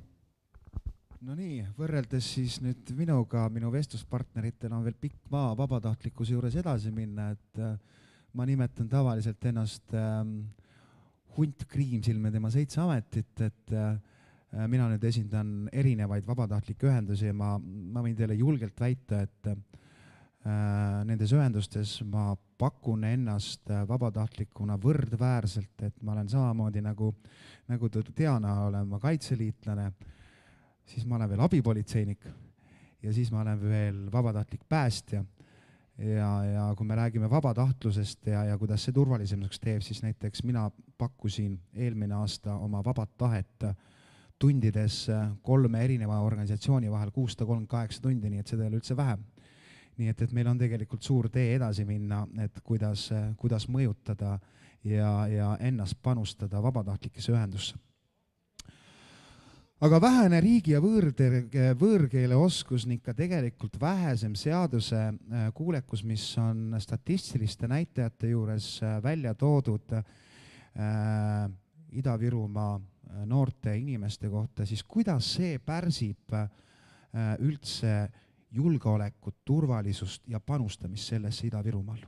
No nii, võrreldes siis nüüd minuga, minu vestluspartneritel on veel pikk maa vabatahtlikkuse juures edasi minna, et ma nimetan tavaliselt ennast Hunt Kriimsilm ja tema 7 ametit, et mina nüüd esindan erinevaid vabatahtlikke ühendusi ja ma võin teile julgelt väita, et nendes ühendustes ma pakun ennast vabatahtlikuna võrdväärselt, et ma olen samamoodi nagu Diana, olen ma kaitseliitlane, siis ma olen veel abipolitseinik ja siis ma olen veel vabatahtlik päästja. Ja kui me räägime vabatahtlusest ja kuidas see turvalisemaks teeb, siis näiteks mina pakkusin eelmine aasta oma vabat tahet tundides 3 erineva organisatsiooni vahel 638 tundi, nii et seda ei ole üldse vähem. Nii et meil on tegelikult suur tee edasi minna, et kuidas mõjutada ja ennast panustada vabatahtlikesse ühendusse. Aga vähene riigi- ja võõrkeele oskus ning ka tegelikult vähesem seaduse kuulekus, mis on statistiliste näitajate juures välja toodud Ida-Virumaa noorte inimeste kohta, siis kuidas see pärsib üldse julgeolekut, turvalisust ja panustamist sellesse Ida-Virumaal?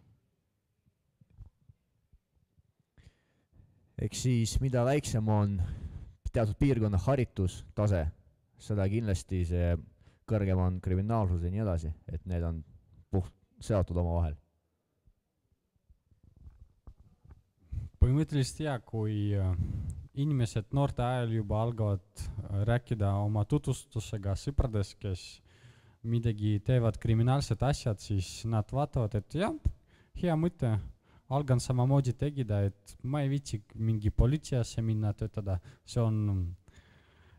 Eks siis mida väiksem on teatud piirkonna haritustase, seda kindlasti see kõrgem on kriminaalsus ja nii edasi, et need on seotud oma vahel. Põhimõtteliselt kui inimesed noorte ajal juba algavad rääkida oma tutvustusega sõprades, kes midagi teevad kriminaalsed asjad, siis nad vaatavad, et jah, hea mõte, algan samamoodi tegida, et ma ei viitsi mingi politseiasse minna töötada, see on,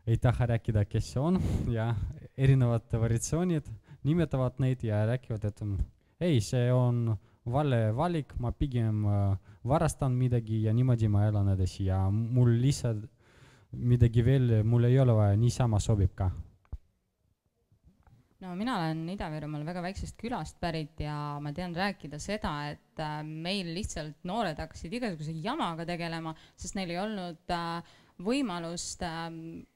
ei taha rääkida, kes see on ja erinevad variatsioonid nimetavad neid ja rääkivad, et ei, see on vale valik, ma pigem varastan midagi ja niimoodi ma elan edasi ja mul lihtsalt midagi veel, mul ei ole vaja, niisama sobib ka. No mina olen Ida-Virumaal väga väiksest külast pärit ja ma tean rääkida seda, et meil lihtsalt noored hakkasid igasuguse jamaga tegelema, sest neil ei olnud võimalust,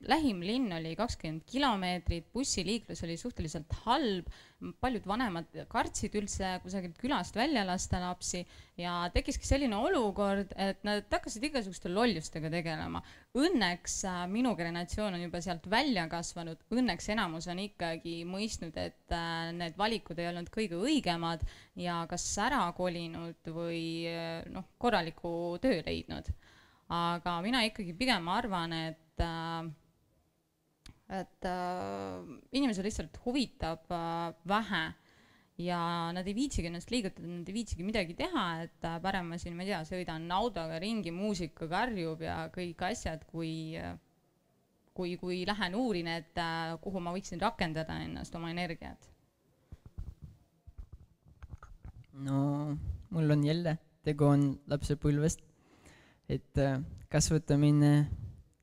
lähim linn oli 20 kilomeetrit, bussiliiklus oli suhteliselt halb, paljud vanemad kartsid üldse kusagilt külast välja lasta lapsi ja tekkiski selline olukord, et nad hakkasid igasuguste lollustega tegelema. Õnneks minu generatsioon on juba sealt välja kasvanud, õnneks enamus on ikkagi mõistnud, et need valikud ei olnud kõige õigemad ja kas ära kolinud või korraliku töö leidnud. Aga mina ikkagi pigem arvan, et inimesed lihtsalt huvitab vähe ja nad ei viitsigi ennast liigutada, nad ei viitsigi midagi teha, et parem ma siin, ma ei tea, sõidan autoga ringi, muusika karjub ja kõik asjad, kui lähen uurin, et kuhu ma võiksin rakendada ennast, oma energiat. No mul on jälle, tegu on lapsepõlvest, et kasvatamine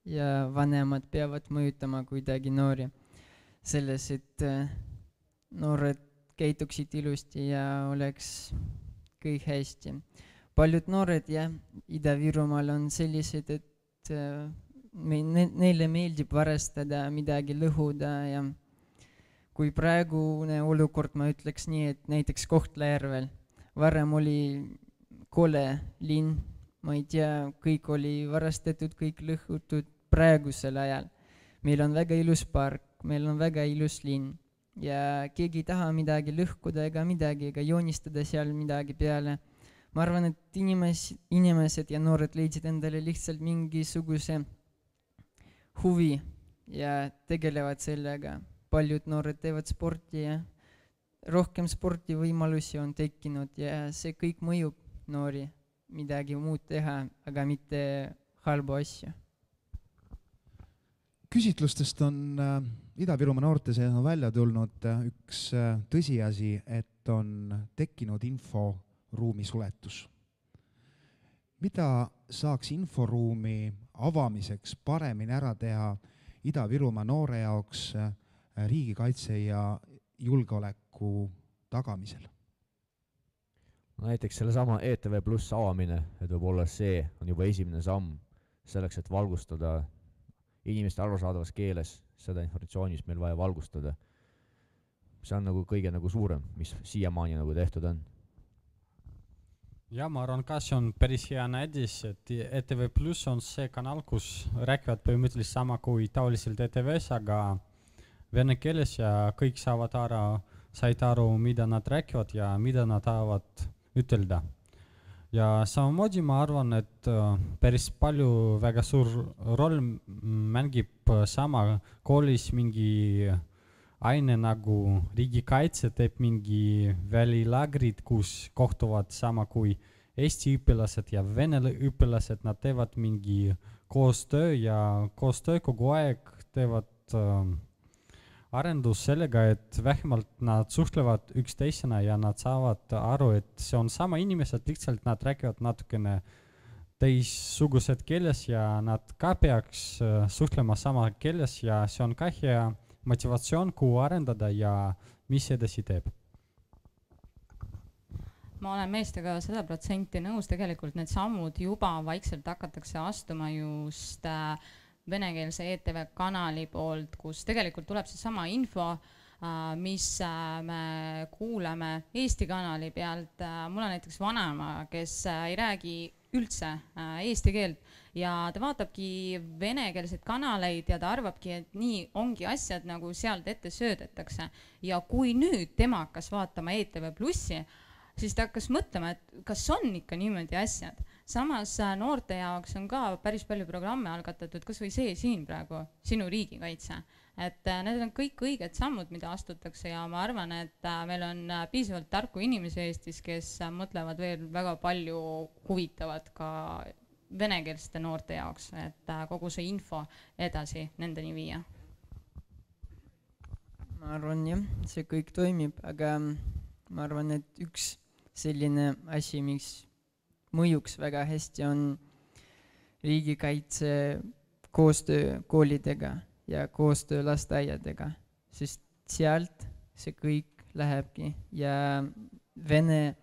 ja vanemad peavad mõjutama kuidagi noori selles, et noored käituksid ilusti ja oleks kõik hästi. paljud noored jah, Ida-Virumaal on sellised, et neile meeldib varastada, midagi lõhuda ja kui praegune olukord, ma ütleks nii, et näiteks Kohtla-Järvel varem oli kole linn, ma ei tea, kõik oli varastatud, kõik lõhutud praegusel ajal. Meil on väga ilus park, meil on väga ilus linn ja keegi ei taha midagi lõhkuda ega midagi, ega joonistada seal midagi peale. Ma arvan, et inimesed ja noored leidsid endale lihtsalt mingisuguse huvi ja tegelevad sellega. Paljud noored teevad sporti ja rohkem spordivõimalusi on tekkinud ja see kõik mõjub noori midagi muud teha, aga mitte halbu asju. Küsitlustest on Ida-Virumaa noorte seas on välja tulnud üks tõsiasi, et on tekkinud inforuumi suletus. Mida saaks inforuumi avamiseks paremini ära teha Ida-Virumaa noore jaoks riigikaitse ja julgeoleku tagamisel? Näiteks selle sama ETV+ avamine, et võib-olla see on juba esimene samm selleks, et valgustada inimeste arusaadavas keeles seda informatsiooni, mis meil vaja valgustada. See on nagu kõige nagu suurem, mis siiamaani nagu tehtud on. Ja ma arvan ka, see on päris hea näidis, et ETV+ on see kanal, kus rääkivad põhimõtteliselt sama kui tavaliselt ETV-s, aga vene keeles ja kõik said aru, mida nad rääkivad ja mida nad tahavad ütelda. Ja samamoodi ma arvan, et päris palju väga suur roll mängib sama koolis mingi aine nagu riigikaitse, teeb mingi välilagrid, kus kohtuvad sama kui Eesti õpilased ja vene õpilased, nad teevad mingi koostöö ja koostöö kogu aeg teevad arendus sellega, et vähemalt nad suhtlevad üksteisena ja nad saavad aru, et see on sama inimesed, lihtsalt nad räägivad natukene teissugused keeles ja nad ka peaks suhtlema sama keeles ja see on ka hea motivatsioon, kuhu arendada ja mis edasi teeb. Ma olen meestega 100% nõus, tegelikult need sammud juba vaikselt hakatakse astuma just venekeelse ETV kanali poolt, kus tegelikult tuleb see sama info, mis me kuuleme Eesti kanali pealt. Mul on näiteks vanaema, kes ei räägi üldse eesti keelt ja ta vaatabki venekeelseid kanaleid ja ta arvabki, et nii ongi asjad, nagu sealt ette söödetakse. Ja kui nüüd tema hakkas vaatama ETV+, siis ta hakkas mõtlema, et kas on ikka niimoodi asjad. Samas noorte jaoks on ka päris palju programme algatatud, kas või see siin praegu, sinu riigikaitse. Et need on kõik õiged sammud, mida astutakse ja ma arvan, et meil on piisavalt tarku inimesi Eestis, kes mõtlevad veel väga palju huvitavat ka venekeelsete noorte jaoks, et kogu see info edasi nendeni viia. Ma arvan jah, see kõik toimib, aga ma arvan, et üks selline asi, mis mõjuks väga hästi, on riigikaitse koostöö koolidega ja koostöö lasteaiadega, sest sealt see kõik lähebki ja vene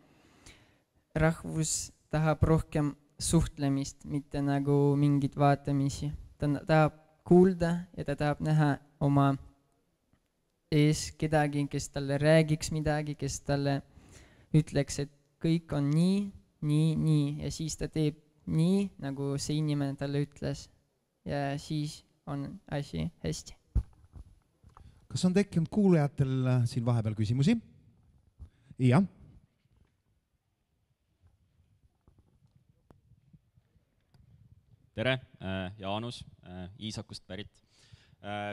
rahvus tahab rohkem suhtlemist, mitte nagu mingit vaatamisi. Ta tahab kuulda ja ta tahab näha oma ees kedagi, kes talle räägiks midagi, kes talle ütleks, et kõik on nii ja siis ta teeb nii, nagu see inimene talle ütles ja siis on asi hästi. Kas on tekkinud kuulajatel siin vahepeal küsimusi? Jah. Tere, Jaanus, Iisakust pärit.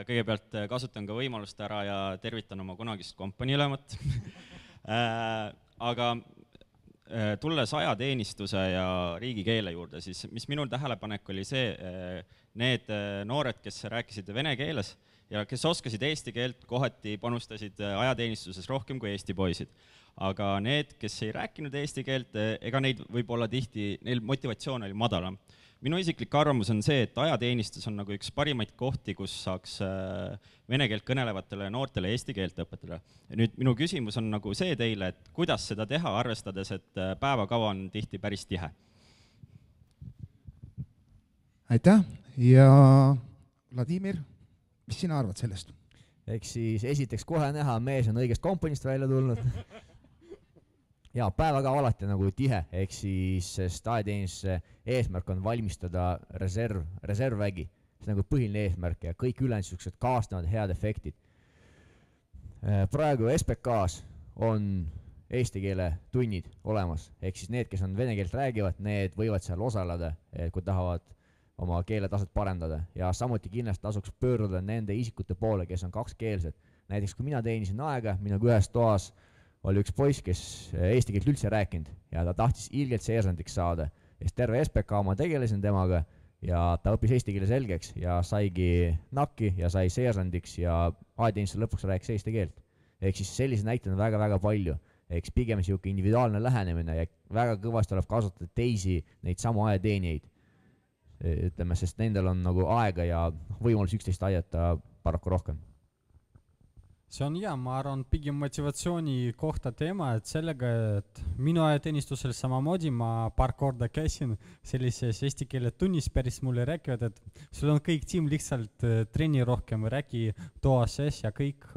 Kõigepealt kasutan ka võimalust ära ja tervitan oma kunagist kompaniilemat. Aga tulles ajateenistuse ja riigikeele juurde, siis mis minul tähelepanek oli see, need noored, kes rääkisid vene keeles ja kes oskasid eesti keelt, kohati panustasid ajateenistuses rohkem kui eesti poisid. Aga need, kes ei rääkinud eesti keelt, ega neid võib-olla tihti, neil motivatsioon oli madalam. Minu isiklik arvamus on see, et ajateenistus on nagu üks parimaid kohti, kus saaks vene keelt kõnelevatele noortele eesti keelt õpetada. Nüüd minu küsimus on nagu see teile, et kuidas seda teha, arvestades, et päevakava on tihti päris tihe? Aitäh ja Vladimir, mis sina arvad sellest? Eks siis esiteks kohe näha, mees on õigest komponist välja tulnud. Ja päevakava alati nagu tihe, ehk siis sest ajateenistuse eesmärk on valmistada reservvägi. See on nagu põhiline eesmärk ja kõik ülejäänud kaasnevad head efektid. Praegu SPK-s on eesti keele tunnid olemas, ehk siis need, kes on vene keelt räägivad, need võivad seal osaleda, kui tahavad oma keeletaset parendada ja samuti kindlasti tasuks pöörduda nende isikute poole, kes on kakskeelsed. Näiteks kui mina teenisin aega, minuga ühes toas oli üks poiss, kes eesti keelt üldse rääkinud ja ta tahtis ilgelt seersandiks saada. Ja terve SPK ma tegelesin temaga ja ta õppis eesti keele selgeks ja saigi nakki ja sai seersandiks ja ajateenistuse lõpuks rääkis eesti keelt. Ehk siis sellise näiteid on väga-väga palju. Ehk pigem siuke individuaalne lähenemine ja väga kõvasti tuleb kasutada teisi neid samu ajateenijaid. Ütleme, sest nendel on nagu aega ja võimalus üksteist aidata paraku rohkem. See on hea, ma arvan, pigem motivatsiooni kohta teema, et sellega, et minu ajateenistusel samamoodi ma paar korda käisin sellises eesti keele tunnis, päris mulle rääkivad, et sul on kõik tiim lihtsalt treeni rohkem, räägi toas sees ja kõik.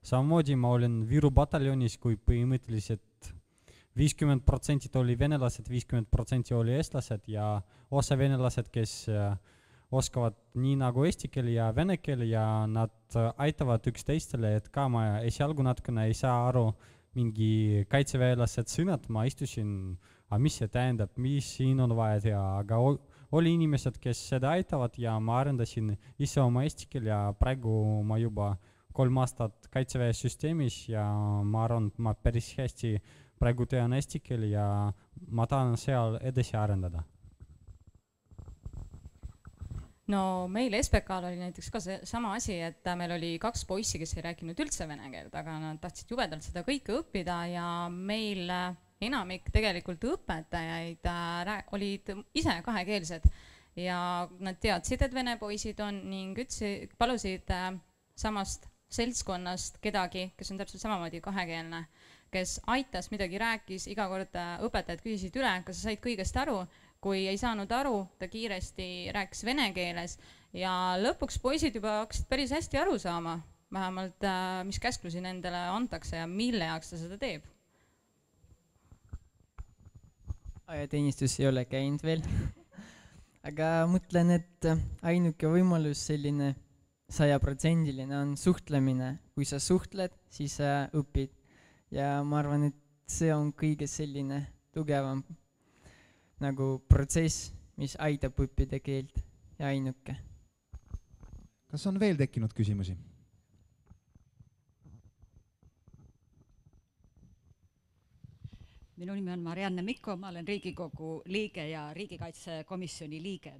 Samamoodi ma olen Viru bataljonis, kui põhimõtteliselt 50% oli venelased, 50% oli eestlased ja osa venelased, kes oskavad nii nagu eesti keel ja vene keel ja nad aitavad üksteistele, et ka ma esialgu natukene ei saa aru mingi kaitseväelased sõnad, ma istusin, mis see tähendab, mis siin on vaja teha, aga oli inimesed, kes seda aitavad ja ma arendasin ise oma eesti keel ja praegu ma juba 3 aastat kaitseväesüsteemis ja ma arvan, ma päris hästi praegu tean eesti keel ja ma tahan seal edasi arendada. No meil SPK-l oli näiteks ka see sama asi, et meil oli 2 poissi, kes ei rääkinud üldse vene keelt, aga nad tahtsid jubedalt seda kõike õppida ja meil enamik tegelikult õpetajaid olid ise kahekeelsed ja nad teadsid, et vene poisid on ning palusid samast seltskonnast kedagi, kes on täpselt samamoodi kahekeelne, kes aitas midagi rääkis, iga kord õpetajad küsisid üle, kas sa said kõigest aru. Kui ei saanud aru, ta kiiresti rääkis vene keeles ja lõpuks poisid juba hakkasid päris hästi aru saama, vähemalt mis käsklusi nendele antakse ja mille jaoks ta seda teeb. Ajateenistus ei ole käinud veel, aga mõtlen, et ainuke võimalus selline 100% on suhtlemine. Kui sa suhtled, siis sa õpid ja ma arvan, et see on kõige selline tugevam nagu protsess, mis aitab õppida keelt ja ainuke. Kas on veel tekkinud küsimusi? Minu nimi on Marianne Mikko, ma olen Riigikogu liige ja riigikaitsekomisjoni liige.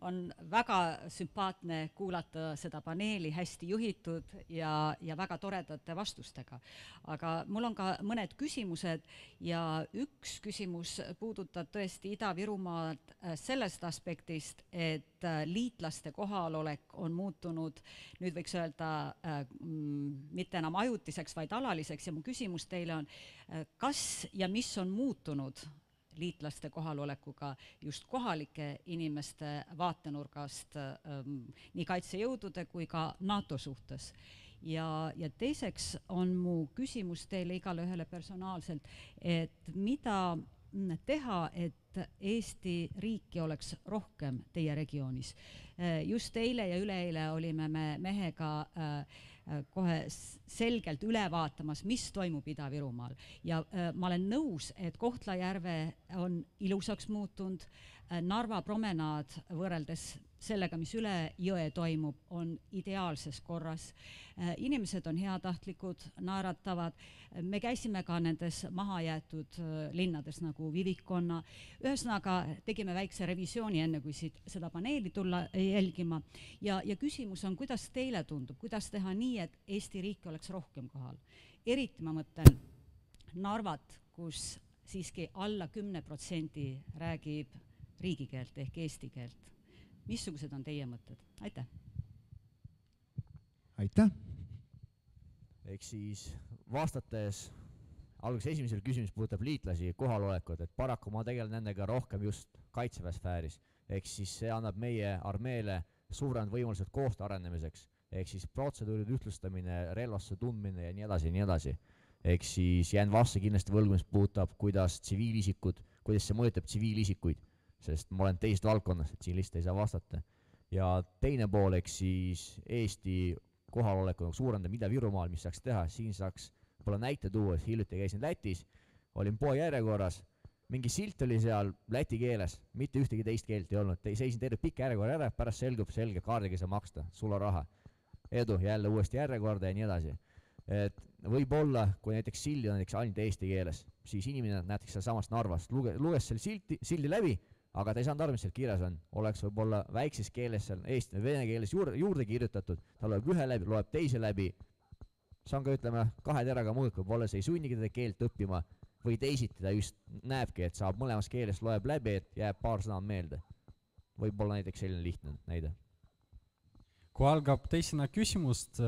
On väga sümpaatne kuulata seda paneeli, hästi juhitud ja väga toredate vastustega. Aga mul on ka mõned küsimused ja üks küsimus puudutab tõesti Ida-Virumaad sellest aspektist, et liitlaste kohalolek on muutunud, nüüd võiks öelda, mitte enam ajutiseks, vaid alaliseks ja mu küsimus teile on, kas ja mis on muutunud liitlaste kohalolekuga just kohalike inimeste vaatenurgast nii kaitsejõudude kui ka NATO suhtes. Ja teiseks on mu küsimus teile igale ühele personaalselt, et mida teha, et Eesti riiki oleks rohkem teie regioonis. Just eile ja üleeile olime me mehega kohe selgelt üle vaatamas, mis toimub Ida-Virumaal. Ja ma olen nõus, et Kohtla-Järve on ilusaks muutunud, Narva promenaad võrreldes sellega, mis üle jõe toimub, on ideaalses korras. Inimesed on heatahtlikud, naeratavad. Me käisime ka nendes mahajäetud linnades nagu Vivikonna. Ühesõnaga tegime väikse revisiooni enne, kui seda paneeli tulla jälgima. Ja küsimus on, kuidas teile tundub, kuidas teha nii, et Eesti riik oleks rohkem kohal. Eriti ma mõtlen Narvat, kus siiski alla 10% räägib riigikeelt ehk eesti keelt. Missugused on teie mõtted? Aitäh! Aitäh! Ehk siis vastates alguses esimesele küsimus puudutab liitlasi kohalolekut, et paraku ma tegelen nendega rohkem just kaitseväe sfääris. Ehk siis see annab meie armeele suuremad võimalused koostöö arenemiseks. Ehk siis protseduuride ühtlustamine, relvasse tundmine ja nii edasi ja nii edasi. Ehk siis jään vastu kindlasti võlgu, mis puudutab, kuidas see mõjutab tsiviilisikuid, sest ma olen teisest valdkonnast, et siin lihtsalt ei saa vastata. Ja teine pool, ehk siis Eesti kohaloleku suurendamine Ida-Virumaal, mis saaks teha, siin saaks võib-olla näite tuua, hiljuti käisin Lätis, olin poe järjekorras, mingi silt oli seal läti keeles, mitte ühtegi teist keelt ei olnud, seisin terve pikka järjekorra ära, pärast selgub selge, kaardiga ei saa maksta, sularaha. Edu, jälle uuesti järjekorda ja nii edasi. Et võib-olla, kui näiteks sildi on näiteks ainult eesti keeles, siis inimene näiteks seal samast Narvast luges selle sildi läbi, aga ta ei saanud aru, mis seal kirjas on. Oleks võib-olla väikses keeles seal eesti või vene keeles juurde kirjutatud, ta loeb ühe läbi, loeb teise läbi. See on ka, ütleme, kahe teraga mõõk, võib-olla see ei sunnigi teda keelt õppima või teisiti ta just näebki, et saab mõlemas keeles, loeb läbi, et jääb paar sõna meelde. Võib-olla näiteks selline lihtne näide. Kui algab teisena küsimust,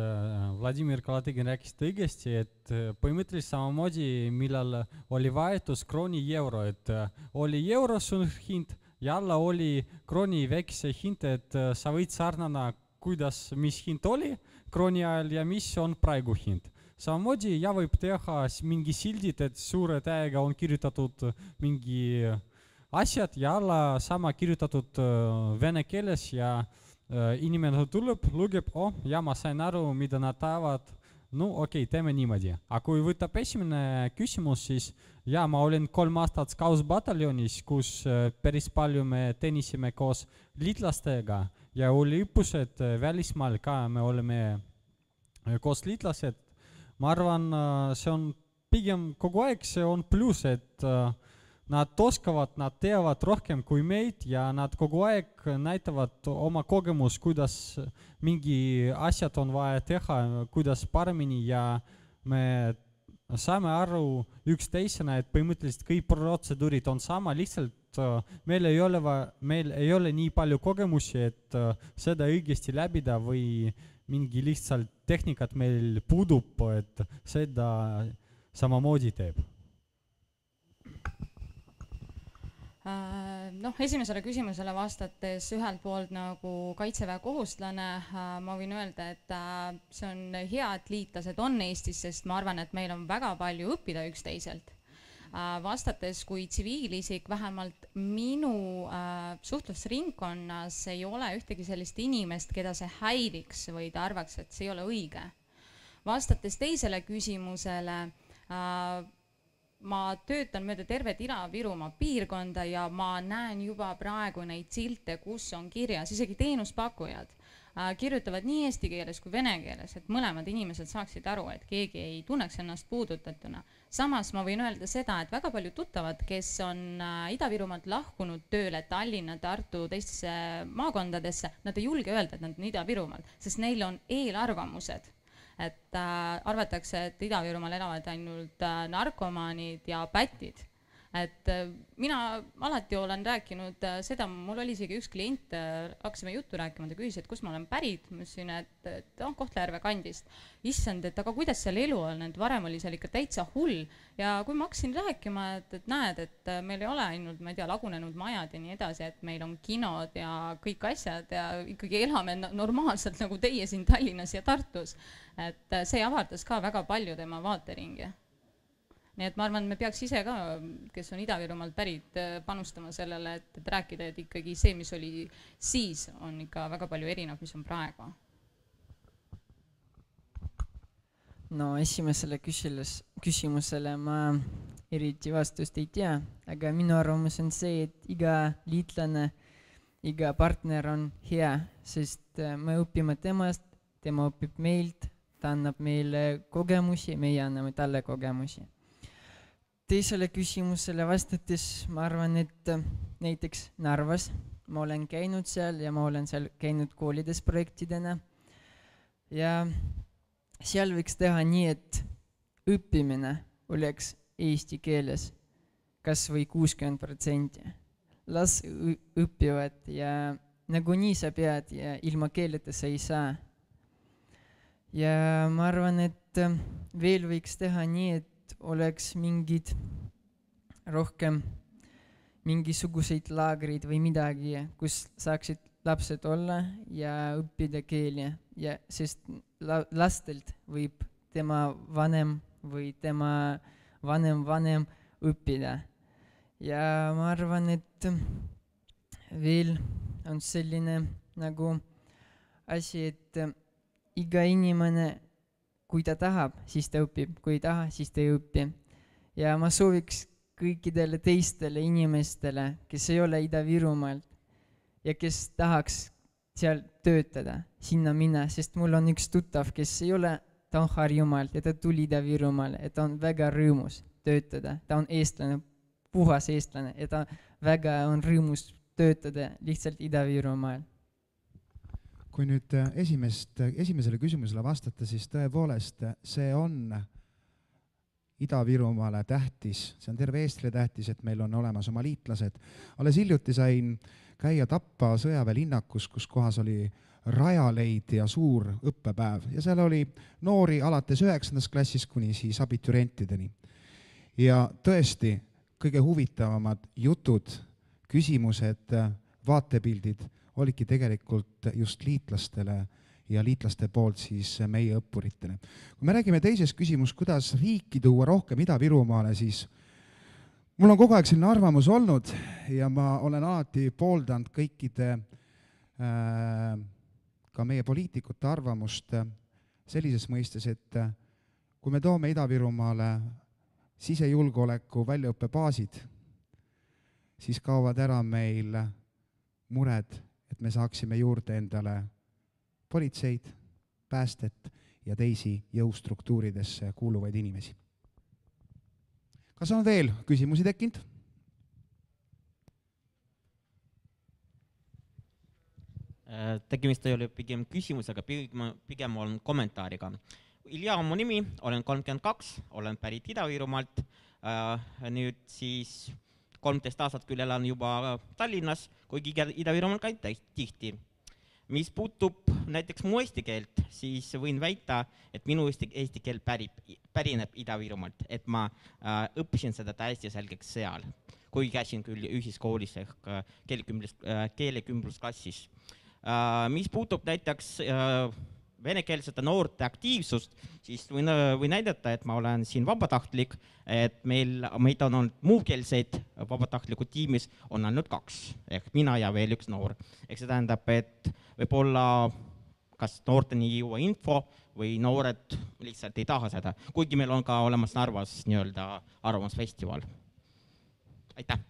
Vladimir Kalategin rääkis õigesti, et põhimõtteliselt samamoodi, millal oli vahetus krooni euro, et oli euro hind ja alla oli krooni väikse hind, et sa võid sarnana, mis hind oli krooni ajal ja mis on praegu hind. Samamoodi ja võib teha mingi sildid, et suure täiega on kirjutatud mingi asjad ja alla sama kirjutatud vene keeles ja inimene tuleb, lugeb, ja ma sain aru, mida nad tahavad, okei, teeme niimoodi. Aga kui võtab esimene küsimus, siis ma olin 3 aastat Scouts-bataljonis, kus päris palju me tennisime koos liitlastega ja oli õppused välismaal ka, me oleme koos liitlased. Ma arvan, see on pigem kogu aeg, see on pluss, et nad oskavad, nad teavad rohkem kui meid ja nad kogu aeg näitavad oma kogemus, kuidas mingi asjad on vaja teha, kuidas paremini ja me saame aru üksteisena, et põhimõtteliselt kõik protseduurid on sama, lihtsalt meil ei ole nii palju kogemusi, et seda õigesti läbida või mingi lihtsalt tehnikat meil puudub, et seda samamoodi teeb. Esimesele küsimusele vastates ühelt poolt nagu kaitseväe kohuslane, ma võin öelda, et see on hea, et liitlased on Eestis, sest ma arvan, et meil on väga palju õppida üksteiselt. Vastates kui tsiviilisik, vähemalt minu suhtlusringkonnas ei ole ühtegi sellist inimest, keda see häiriks või ta arvaks, et see ei ole õige. Vastates teisele küsimusele, ma töötan mööda tervet Ida-Virumaa piirkonda ja ma näen juba praegu neid silte, kus on kirjas, isegi teenuspakkujad kirjutavad nii eesti keeles kui vene keeles, et mõlemad inimesed saaksid aru, et keegi ei tunneks ennast puudutatuna. Samas ma võin öelda seda, et väga palju tuttavad, kes on Ida-Virumaalt lahkunud tööle Tallinna, Tartu, teistesse maakondadesse, nad ei julge öelda, et nad on Ida-Virumaal, sest neil on eelarvamused. Et arvatakse, et Ida-Virumaal elavad ainult narkomaanid ja pätid. Et mina alati olen rääkinud seda, mul oli isegi üks klient, hakkasime juttu rääkima, ta küsis, et kus ma olen pärit, ma ütlesin, et Kohtla-Järve kandist. Issand, et aga kuidas seal elu on, et varem oli seal ikka täitsa hull. Ja kui ma hakkasin rääkima, et näed, et meil ei ole ainult, ma ei tea, lagunenud majad ja nii edasi, et meil on kinod ja kõik asjad ja ikkagi elame normaalselt nagu teie siin Tallinnas ja Tartus. Et see avardas ka väga palju tema vaateringi. Nii et ma arvan, et me peaks ise ka, kes on Ida-Virumaalt pärit, panustama sellele, et rääkida, et ikkagi see, mis oli siis, on ikka väga palju erinev, mis on praegu. No esimesele küsimusele ma eriti vastust ei tea, aga minu arvamus on see, et iga liitlane iga partner on hea, sest me õpime temast, tema õpib meilt, ta annab meile kogemusi, meie anname talle kogemusi. Teisele küsimusele vastates ma arvan, et näiteks Narvas ma olen käinud seal ja ma olen seal käinud koolides projektidena ja seal võiks teha nii, et õppimine oleks eesti keeles kas või 60%. Las õpivad ja nagunii sa pead ja ilma keeleta sa ei saa. Ja ma arvan, et veel võiks teha nii, et oleks mingid rohkem mingisuguseid laagreid või midagi, kus saaksid lapsed olla ja õppida keeli, ja sest lastelt võib tema vanem või tema vanem õppida. Ja ma arvan, et veel on selline nagu asi, et iga inimene, kui ta tahab, siis ta õpib, kui ei taha, siis ta ei õpi. Ja ma sooviks kõikidele teistele inimestele, kes ei ole Ida-Virumaalt ja kes tahaks seal töötada, sinna minna, sest mul on üks tuttav, kes ei ole, ta on Harjumaalt ja ta tuli Ida-Virumaale ja ta on väga rõõmus töötada, ta on eestlane, puhas eestlane ja ta väga on rõõmus töötada lihtsalt Ida-Virumaal. Kui nüüd esimesele küsimusele vastata, siis tõepoolest see on Ida-Virumaale tähtis, see on terve Eestile tähtis, et meil on olemas oma liitlased. Alles hiljuti sain käia Tappa sõjaväelinnakus, kus kohas oli rajaleid ja suur õppepäev ja seal oli noori alates 9. klassist kuni siis abiturientideni. Ja tõesti, kõige huvitavamad jutud, küsimused, vaatepildid olidki tegelikult just liitlastele ja liitlaste poolt siis meie õppuritele. Kui me räägime teises küsimus, kuidas riiki tuua rohkem Ida-Virumaale, siis mul on kogu aeg selline arvamus olnud ja ma olen alati pooldanud kõikide ka meie poliitikute arvamust sellises mõistes, et kui me toome Ida-Virumaale sisejulgeoleku väljaõppebaasid, siis kaovad ära meil mured, et me saaksime juurde endale politseid, päästet ja teisi jõustruktuuridesse kuuluvaid inimesi. Kas on veel küsimusi tekkinud? Tegemist ei ole pigem küsimusega, pigem on kommentaariga. Ilja on mu nimi, olen 32, olen pärit Ida-Virumaalt. Nüüd siis 13 aastat küll elan juba Tallinnas, kuigi Ida-Virumaal ka tihti. Mis puutub näiteks mu eesti keelt, siis võin väita, et minu eesti keel pärineb Ida-Virumaalt, et ma õppisin seda täiesti selgeks seal, kui käisin küll ühiskoolis ehk keelekümblusklassis. Mis puutub näiteks venekeelsete noorte aktiivsust, siis võin näidata, et ma olen siin vabatahtlik, et meid on olnud muukeelseid vabatahtliku tiimis on ainult 2, ehk mina ja veel üks noor. Ehk see tähendab, et võib-olla kas noorteni ei jõua info või noored lihtsalt ei taha seda, kuigi meil on ka olemas Narvas nii-öelda arvamusfestival. Aitäh!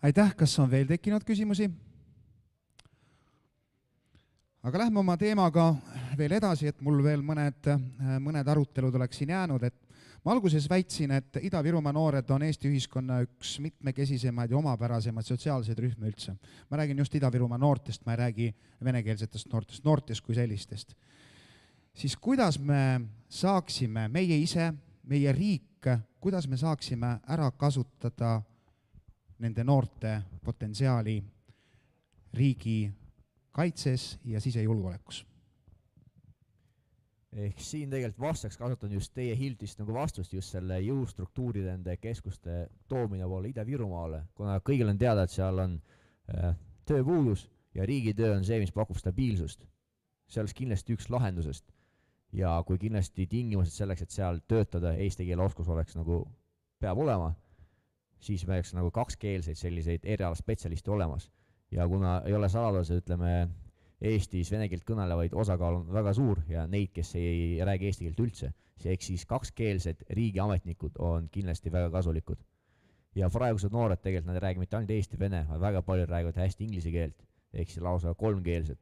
Aitäh, kas on veel tekkinud küsimusi? Aga lähme oma teemaga veel edasi, et mul veel mõned arutelud oleks siin jäänud, et ma alguses väitsin, et Ida-Virumaa noored on Eesti ühiskonna üks mitmekesisemaid ja omapärasemaid sotsiaalseid rühme üldse. Ma räägin just Ida-Virumaa noortest, ma ei räägi venekeelsetest noortest kui sellistest. Siis kuidas me saaksime, meie ise, meie riik, kuidas me saaksime ära kasutada nende noorte potentsiaali riigi kaitses ja sisejulgeolekus? Ehk siin tegelikult vastuseks kasutan just teie hiltist nagu vastust, just selle jõustruktuuride nende keskuste toomine poole Ida-Virumaale, kuna kõigil on teada, et seal on tööpuudus ja riigitöö on see, mis pakub stabiilsust. See oleks kindlasti üks lahendusest ja kui kindlasti tingimused selleks, et seal töötada, eesti keele oskus oleks nagu peab olema, siis me oleks nagu kakskeelseid selliseid erialaspetsialiste olemas. Ja kuna ei ole saladus, ütleme, Eestis vene keelt kõnelevaid osakaal on väga suur ja neid, kes ei räägi eesti keelt üldse, ehk siis kakskeelsed riigiametnikud on kindlasti väga kasulikud. ja praegused noored tegelikult, nad ei räägi mitte ainult eesti, vene, vaid väga palju räägivad hästi inglise keelt, ehk siis lausa kolmkeelsed.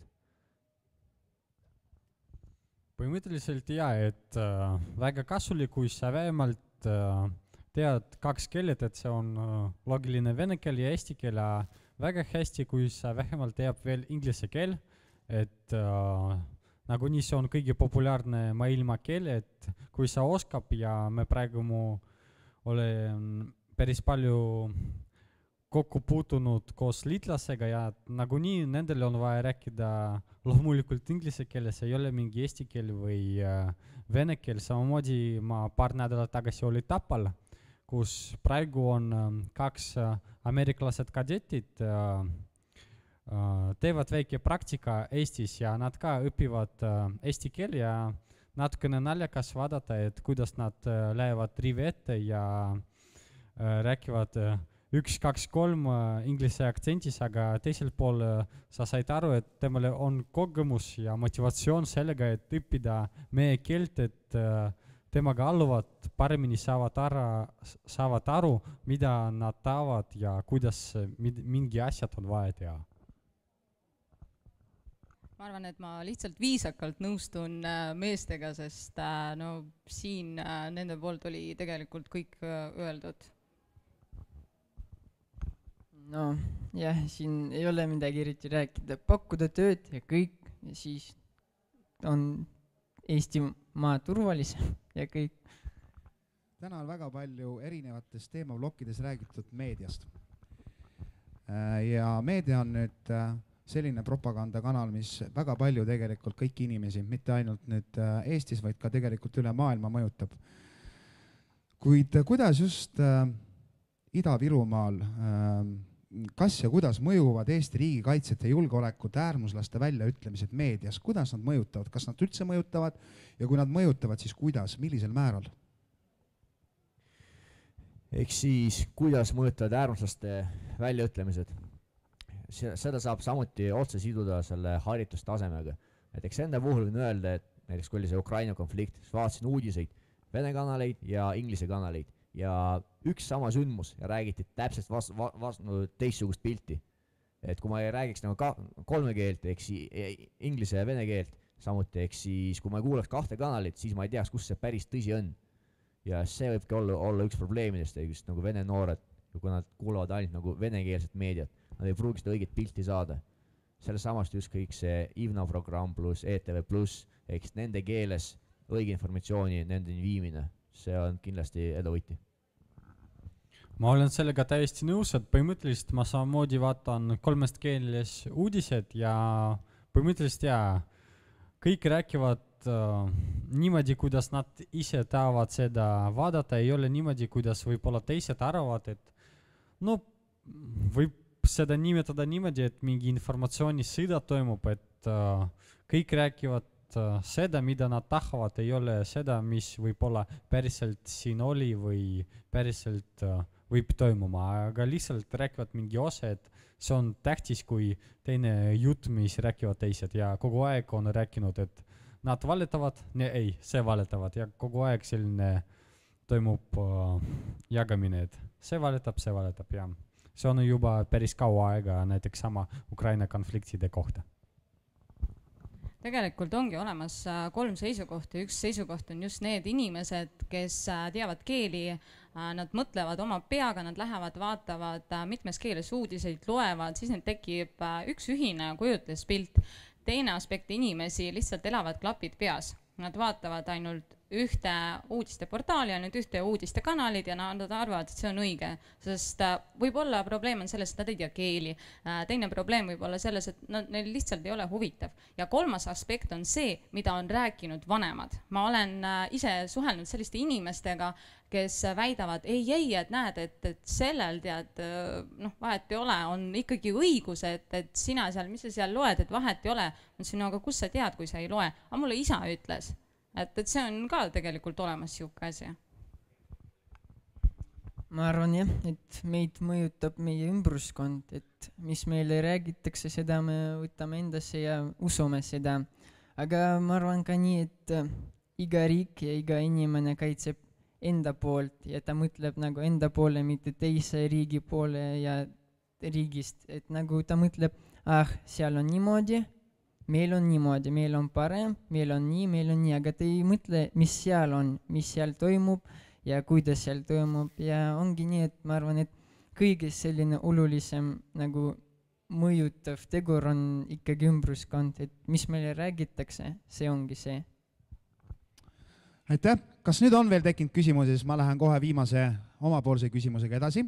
Põhimõtteliselt et väga kasulik, kui sa vähemalt tead kaks keelet, et see on loogiline vene keel ja eesti keel, väga hästi, kui sa vähemalt teab veel inglise keel, et nagunii see on kõige populaarne maailma keel, et kui sa oskab ja me praegu olen päris palju kokku puutunud koos liitlasega ja nagunii nendel on vaja rääkida loomulikult inglise keeles, ei ole mingi eesti keel või vene keel, samamoodi ma paar nädalat tagasi oli Tapal, kus praegu on kaks ameeriklased kadetid, teevad väike praktika Eestis ja nad ka õpivad eesti keel ja natukene naljakas vaadata, et kuidas nad lähevad rivi ette ja rääkivad 1, 2, 3 inglise aktsendis, aga teisel pool sa said aru, et temale on kogemus ja motivatsioon sellega, et õppida meie keelt, et temaga alluvad paremini saavad aru, mida nad tahavad ja kuidas mingi asjad on vaja teha. Ma arvan, et ma lihtsalt viisakalt nõustun meestega, sest siin nende poolt oli tegelikult kõik öeldud. No jah, siin ei ole midagi eriti rääkida, pakkuda tööd ja kõik ja siis on Eestimaa turvalisem ja kõik. Täna on väga palju erinevates teemablokkides räägitud meediast. Ja meedia on nüüd selline propagandakanal, mis väga palju tegelikult kõiki inimesi, mitte ainult nüüd Eestis, vaid ka tegelikult üle maailma mõjutab. Kuid kuidas just Ida-Virumaal, kas ja kuidas mõjuvad Eesti riigikaitset ja julgeolekut äärmuslaste väljaütlemised meedias? Kuidas nad mõjutavad? Kas nad üldse mõjutavad? Ja kui nad mõjutavad, siis kuidas? Millisel määral? Eks siis, kuidas mõjutavad äärmuslaste väljaütlemised? Seda saab samuti otse siduda selle haritustasemega. Näiteks enda puhul võin öelda, et näiteks kui oli see Ukraina konflikt, siis vaatasin uudiseid, vene kanaleid ja inglise kanaleid. Ja üks sama sündmus ja räägiti täpselt teistsugust pilti. Et kui ma ei räägiks nagu kolme keelt, ehk inglise ja vene keelt, samuti, ehk siis kui ma ei kuulaks kahte kanalit, siis ma ei teaks, kus see päris tõsi on. Ja see võibki olla üks probleemidest, just nagu vene noored, kui nad kuulavad ainult nagu venekeelset meediat, nad ei pruugi seda õiget pilti saada. Selle samast just kõik see IVNA programm plus ETV plus, ehk nende keeles õige informatsiooni nendeni viimine. See on kindlasti eduvõti. Ma olen sellega täiesti nõus, et põhimõtteliselt ma samamoodi vaatan kolmest keeles uudised ja põhimõtteliselt kõik rääkivad niimoodi, kuidas nad ise tahavad seda vaadata, ei ole niimoodi, kuidas võib-olla teised arvavad, et võib seda nimetada niimoodi, et mingi informatsioonisõda toimub, et kõik rääkivad seda, mida nad tahavad, ei ole seda, mis võib-olla päriselt siin oli või päriselt võib toimuma, aga lihtsalt rääkivad mingi osa, et see on tähtis kui teine jutt, mis rääkivad teised ja kogu aeg on rääkinud, et nad valetavad, see valetavad ja kogu aeg selline toimub jagamine, et see valetab ja see on juba päris kaua aega näiteks sama Ukraina konfliktide kohta. Tegelikult ongi olemas 3 seisukohta. Üks seisukoht on just need inimesed, kes teavad keeli, nad mõtlevad oma peaga, nad lähevad, vaatavad mitmes keeles uudiseid, loevad, siis neil tekib üks ühine kujutluspilt. Teine aspekt inimesi lihtsalt elavad klapid peas. Nad vaatavad ainult ühte uudisteportaali ja nüüd ühte uudistekanalit ja nad arvavad, et see on õige, sest võib-olla probleem on selles, et nad ei tea keeli. Teine probleem võib olla selles, et neil lihtsalt ei ole huvitav. Ja kolmas aspekt on see, mida on rääkinud vanemad. Ma olen ise suhelnud selliste inimestega, kes väidavad, ei, et näed, et sellel vahet ei ole, on ikkagi õigus, et sina seal, mis sa seal loed, et vahet ei ole. Aga kus sa tead, kui sa ei loe? Aga mulle isa ütles. Et see on ka tegelikult olemas siuke asi. Ma arvan et meid mõjutab meie ümbruskond, et mis meile räägitakse, seda me võtame endasse ja usume seda. Aga ma arvan ka nii, et iga riik ja iga inimene kaitseb enda poolt ja ta mõtleb nagu enda poole, mitte teise riigi poole ja riigist, et nagu ta mõtleb, seal on niimoodi, meil on niimoodi, meil on parem, meil on nii, aga ta ei mõtle, mis seal toimub ja kuidas seal toimub ja ongi nii, et ma arvan, et kõige selline olulisem nagu mõjutav tegur on ikkagi ümbruskond, et mis meile räägitakse, see ongi see. Aitäh! Kas nüüd on veel tekkinud küsimusi, siis ma lähen kohe viimase omapoolse küsimusega edasi.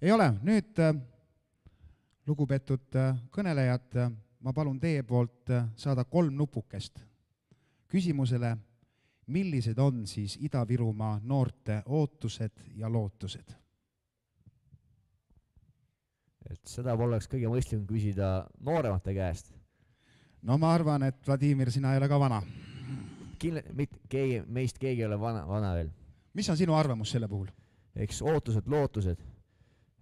Ei ole, nüüd lugupeetud kõnelejad, ma palun teie poolt saada 3 nupukest küsimusele, millised on siis Ida-Virumaa noorte ootused ja lootused? Et seda oleks kõige mõistlikum küsida nooremate käest. No ma arvan, et Vladimir, sina ei ole ka vana. Meist keegi ei ole vana veel. Mis on sinu arvamus selle puhul? Eks ootused, lootused.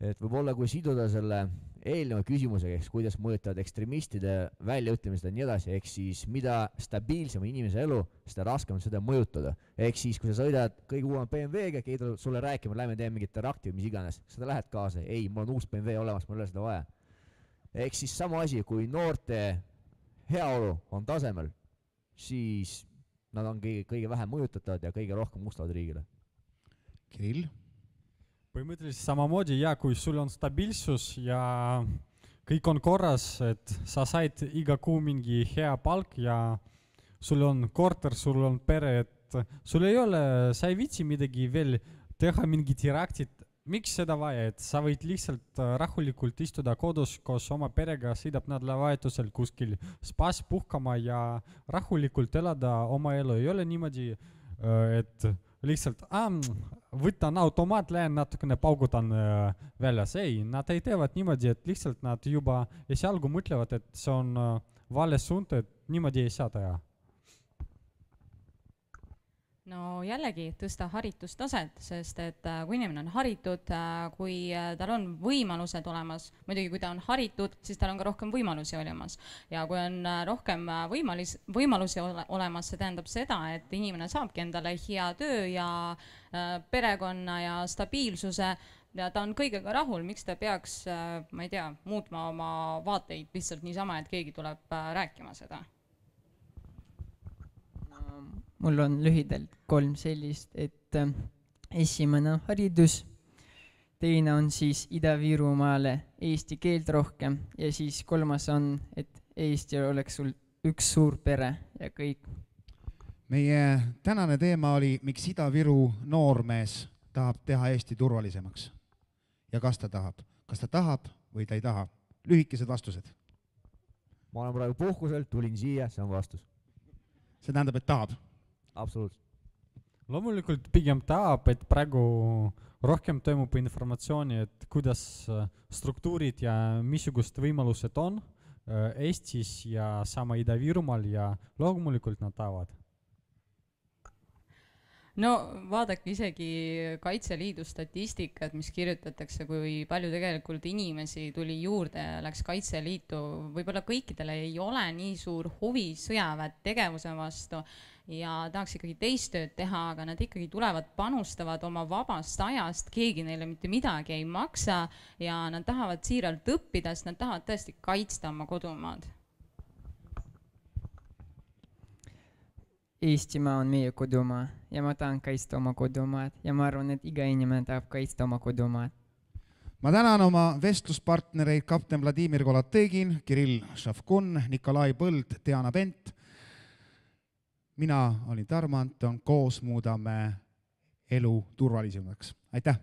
Et võib-olla kui siduda selle eelneva küsimusega, eks kuidas mõjutavad ekstremistide väljaütlemised ja nii edasi, ehk siis mida stabiilsem inimese elu, seda raskem on seda mõjutada. Ehk siis kui sa sõidad kõige uuema BMW-ga, keegi tuleb sulle rääkima, lähme teeme mingit terakti või mis iganes, seda lähed kaasa, ei, mul on uus BMW olemas, mul ei ole seda vaja. Ehk siis sama asi, kui noorte heaolu on tasemel, siis nad on kõige vähem mõjutatavad ja kõige rohkem mustavad riigile. Kirill? Põhimõtteliselt samamoodi, ja kui sul on stabiilsus ja kõik on korras, et sa said iga kuu mingi hea palk ja sul on korter, sul on pere, et sul ei ole, sa ei viitsi midagi veel teha mingi teraktid. Miks seda vaja, et sa võid lihtsalt rahulikult istuda kodus koos oma perega, sõidab nädalavahetusel kuskil spas puhkama ja rahulikult elada oma elu. Ei ole niimoodi, et lihtsalt võtan automaat, lähen natukene paugutan väljas. Ei, nad ei teevad niimoodi, et lihtsalt nad juba esialgu mõtlevad, et see on vale suund, et niimoodi ei saa teha. No jällegi tõsta haritustaset, sest et kui inimene on haritud, kui tal on võimalused olemas, muidugi kui ta on haritud, siis tal on ka rohkem võimalusi olemas. Ja kui on rohkem võimalusi olemas, see tähendab seda, et inimene saabki endale hea töö ja perekonna ja stabiilsuse ja ta on kõigega rahul, miks ta peaks, ma ei tea, muutma oma vaateid lihtsalt niisama, et keegi tuleb rääkima seda. Mul on lühidalt 3 sellist, et esimene on haridus, teine on siis Ida-Virumaale eesti keelt rohkem ja siis 3 on, et Eesti oleks sul üks suur pere ja kõik. Meie tänane teema oli, miks Ida-Viru noormees tahab teha Eesti turvalisemaks. Ja kas ta tahab? Kas ta tahab või ta ei taha? Lühikesed vastused. Ma olen praegu puhkusel, tulin siia, see on vastus. See tähendab, et tahab? Absoluutselt. Loomulikult pigem tahab, et praegu rohkem toimub informatsiooni, et kuidas struktuurid ja missugust võimalused on Eestis ja sama Ida-Virumaal ja loomulikult nad tahavad. No vaadake isegi Kaitseliidu statistikat, mis kirjutatakse, kui palju tegelikult inimesi tuli juurde ja läks Kaitseliitu. Võib-olla kõikidele ei ole nii suur huvi sõjaväe tegevuse vastu ja tahaks ikkagi teist tööd teha, aga nad ikkagi tulevad, panustavad oma vabast ajast, keegi neile mitte midagi ei maksa ja nad tahavad siiralt õppida, sest nad tahavad tõesti kaitsta oma kodumaad. Eestimaa on meie kodumaa ja ma tahan kaitsta oma kodumaad ja ma arvan, et iga inimene tahab kaitsta oma kodumaad. Ma tänan oma vestluspartnereid kapten Vladimir Kolotegin, Kirill Šavkun, Nikolai Põld, Diana Bent. Mina olin Tarmo Anton, koos muudame elu turvalisemaks. Aitäh!